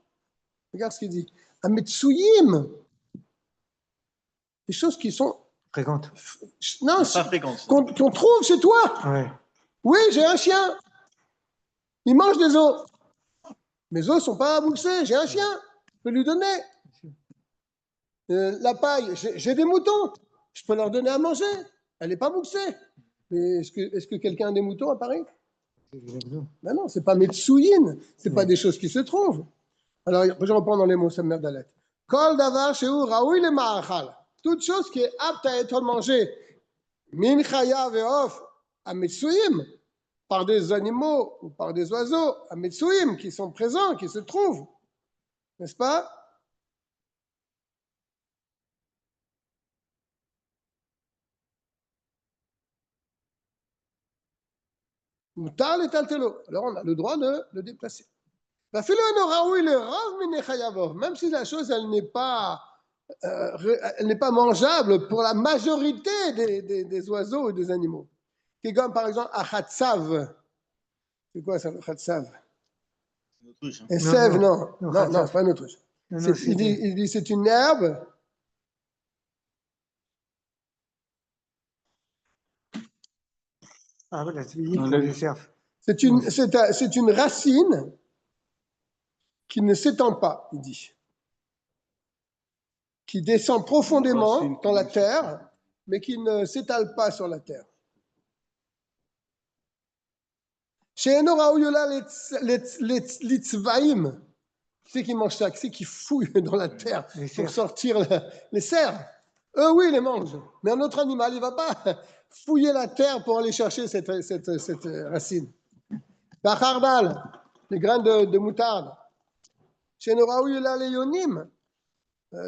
Regarde ce qu'il dit. Ametsuyim. Des choses qui sont fréquentes. Non, qu'on trouve chez toi. Ouais. Oui, j'ai un chien. Il mange des os. Mes os ne sont pas moussés. J'ai un chien. Je peux lui donner. La paille, j'ai des moutons. Je peux leur donner à manger. Elle n'est pas moussée. Mais est-ce que quelqu'un a des moutons à Paris? Ben non, ce n'est pas Metsouyin. Ce n'est pas des choses qui se trouvent. Alors, je reprends dans les mots, ça me merde d'alette. Kol davar sheu raoui le ma'achal. Toute chose qui est apte à être mangée, min chaya ve'of, à Metsouim, par des animaux ou par des oiseaux, à Metsouim, qui sont présents, qui se trouvent. N'est-ce pas? Alors on a le droit de le déplacer. Même si la chose elle n'est pas mangeable pour la majorité des oiseaux et des animaux. Comme par exemple achatsav. C'est quoi ça, achatsav? C'est une autruche. Et sève, non, c'est pas une autruche. Il dit c'est une herbe. Ah voilà, c'est les cerfs. C'est une racine qui ne s'étend pas, il dit, qui descend profondément dans la terre, mais qui ne s'étale pas sur la terre. She'eno raoui la litzvaim. Qui c'est qui mange ça? Qui c'est qui fouille dans la terre pour sortir les cerfs? Eux, oui, ils les mangent. Mais un autre animal, il ne va pas fouiller la terre pour aller chercher cette racine. Bachardal, les grains de moutarde. Chez Noraoui la léonim,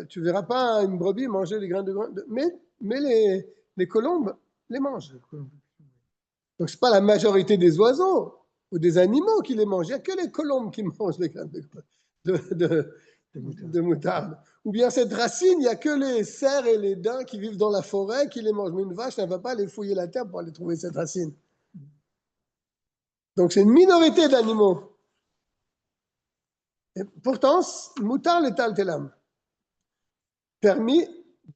tu ne verras pas une brebis manger les grains de mais les colombes les mangent. Donc, ce n'est pas la majorité des oiseaux ou des animaux qui les mangent. Il n'y a que les colombes qui mangent les grains de moutarde. Ou bien cette racine, il n'y a que les cerfs et les daims qui vivent dans la forêt qui les mangent. Mais une vache, elle ne va pas aller fouiller la terre pour aller trouver cette racine. Donc, c'est une minorité d'animaux. Et pourtant, moutarde et taltelam, permis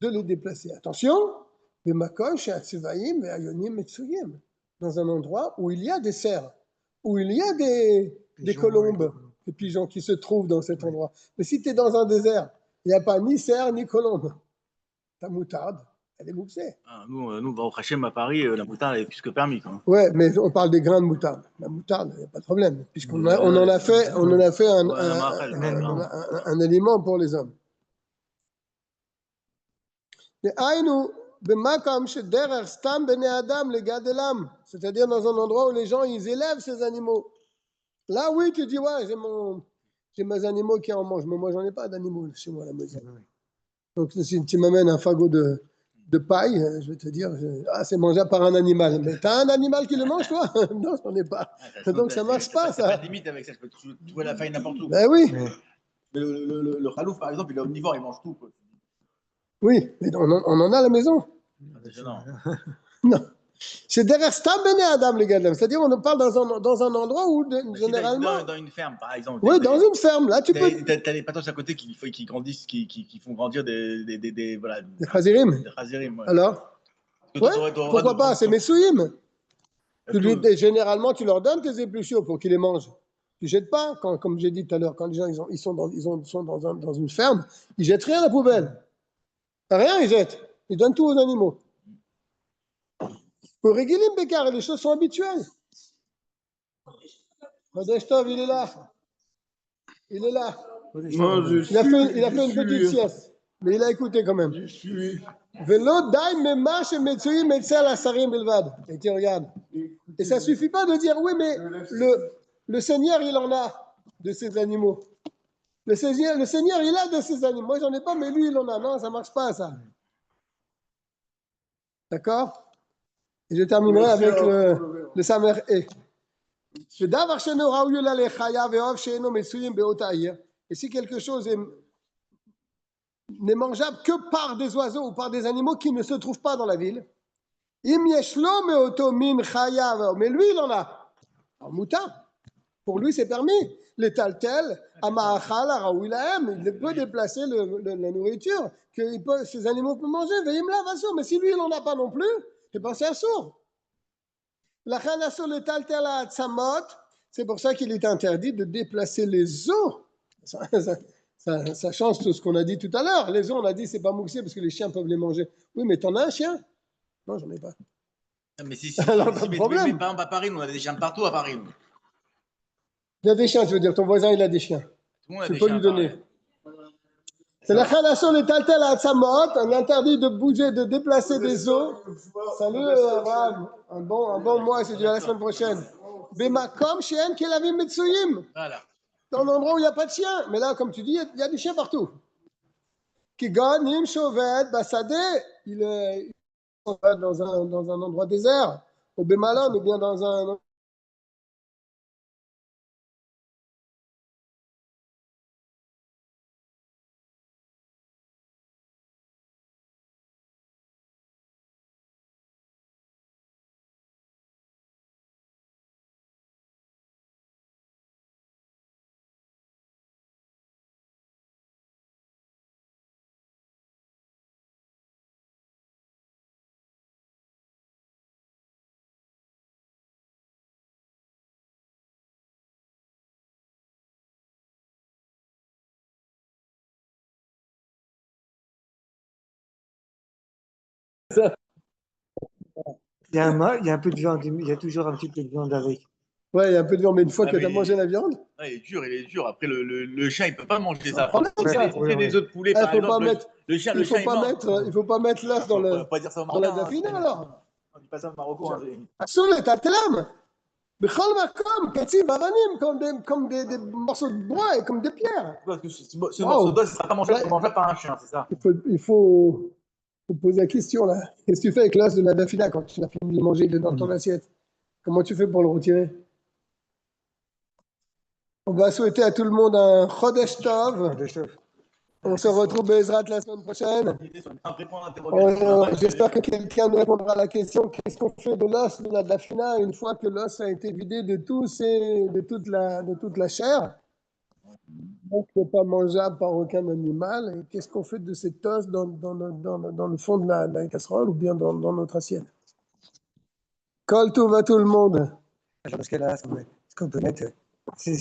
de les déplacer. Attention, dans un endroit où il y a des cerfs, où il y a des colombes, des pigeons qui se trouvent dans cet endroit. Mais si tu es dans un désert, il n'y a pas ni cerf ni colombe. Ta moutarde, elle est mouxée. Nous, au Hachem à Paris, la moutarde est plus que permis. Ouais, mais on parle des grains de moutarde. La moutarde, il n'y a pas de problème, puisqu'on en a fait un aliment pour les hommes. C'est-à-dire dans un endroit où les gens ils élèvent ces animaux. Là, oui, tu dis, ouais, j'ai mes animaux qui en mangent, mais moi, j'en ai pas d'animaux chez moi à la maison. Donc, si tu m'amènes un fagot de paille, je vais te dire, c'est mangeable par un animal. Mais tu as un animal qui le mange, toi? Non, j'en ai pas. Donc, ça marche pas, ça. Pas de limite avec ça, tu vois la faille n'importe où. Ben oui. Mais le khalouf, par exemple, il est omnivore, il mange tout. Quoi. Oui, mais on en a à la maison. Déjà, non. Non. C'est derrière Stam Bene Adam, les gars. C'est-à-dire, on parle dans un endroit où, généralement. Dans une ferme, par exemple. Oui, dans une ferme. Là, tu peux. T'as les patoches à côté qui grandissent, qui font grandir des chazirim. Des chazirim, ouais. Alors ouais, pourquoi pas? C'est Messouim. Généralement, tu leur donnes tes épluchures pour qu'ils les mangent. Tu ne jettes pas, comme j'ai dit tout à l'heure, quand les gens sont dans une ferme, ils ne jettent rien à la poubelle. Rien, ils jettent. Ils donnent tout aux animaux. Pour Régilim Bécard, les choses sont habituelles. Modestov, il est là. Il est là. Moi, il a fait une petite sieste, mais il a écouté quand même. Je suis. Et tu regardes. Et ça ne suffit pas de dire oui, mais le Seigneur, il en a de ces animaux. Le Seigneur, il a de ces animaux. Moi, j'en ai pas, mais lui, il en a. Non, ça ne marche pas, ça. D'accord? Et je terminerai avec le Samer E. Et si quelque chose n'est mangeable que par des oiseaux ou par des animaux qui ne se trouvent pas dans la ville, mais lui, il en a. En moutarde. Pour lui, c'est permis. Les taltel, amahachal, araouilahem, il peut déplacer la nourriture que ces animaux peuvent manger. Mais si lui, il n'en a pas non plus, c'est pas c'est assourd. C'est pour ça qu'il est interdit de déplacer les os. Ça change tout ce qu'on a dit tout à l'heure. Les os, on a dit c'est pas mouxé parce que les chiens peuvent les manger. Oui, mais t'en as un chien? Non, j'en ai pas. Mais si, alors, pas de problème. Mais par exemple, à Paris, on a des chiens partout à Paris. Il y a des chiens, tu veux dire, ton voisin, il a des chiens. Tu peux lui donner. C'est la khalasson et taltel à Tzamot, un interdit de bouger, de déplacer des os. Salut, Abraham. Un bon mois, c'est déjà la semaine prochaine. Bemakom Shien Kelavim Metsuyim. Voilà. Dans un endroit où il n'y a pas de chiens. Mais là, comme tu dis, il y a des chiens partout. Kigon, Nim, Shovet, Basade, il est dans un endroit désert. Au Bémalon, ou bien dans un. Il y a un peu de viande, il y a toujours un petit peu de viande avec. Ouais, il y a un peu de viande, mais une fois Ah, que mais tu as mangé la viande, il est dur. Après, le chat, il peut pas manger ça. problème, Si ça. c'est des œufs de poulet, il par faut pas exemple, mettre, le chat, il faut il mange. faut pas mettre l'os dans Faut le pas dire ça au dans la Marocain. dafina alors. On dit pas ça au Marocain. אסור לטלטלם. בכל מקום, קציב אבנים comme des morceaux de bois et comme des pierres. Parce que ce morceau d'os, il sera pas mangé par un chien, c'est ça? Il faut poser la question là. Qu'est-ce que tu fais avec l'os de la dafina quand tu as fini de manger dans ton assiette? Comment tu fais pour le retirer? On va souhaiter à tout le monde un Chodesh Tov. On se retrouve Bezrat la semaine prochaine. J'espère que quelqu'un nous répondra à la question qu'est-ce qu'on fait de l'os de la dafina une fois que l'os a été vidé de toute la chair? Donc, n'est pas mangeable par aucun animal. Et qu'est-ce qu'on fait de cet os dans le fond de la casserole ou bien dans notre assiette? Kol Tov à tout le monde. Parce que là, ce qu'on peut mettre, c'est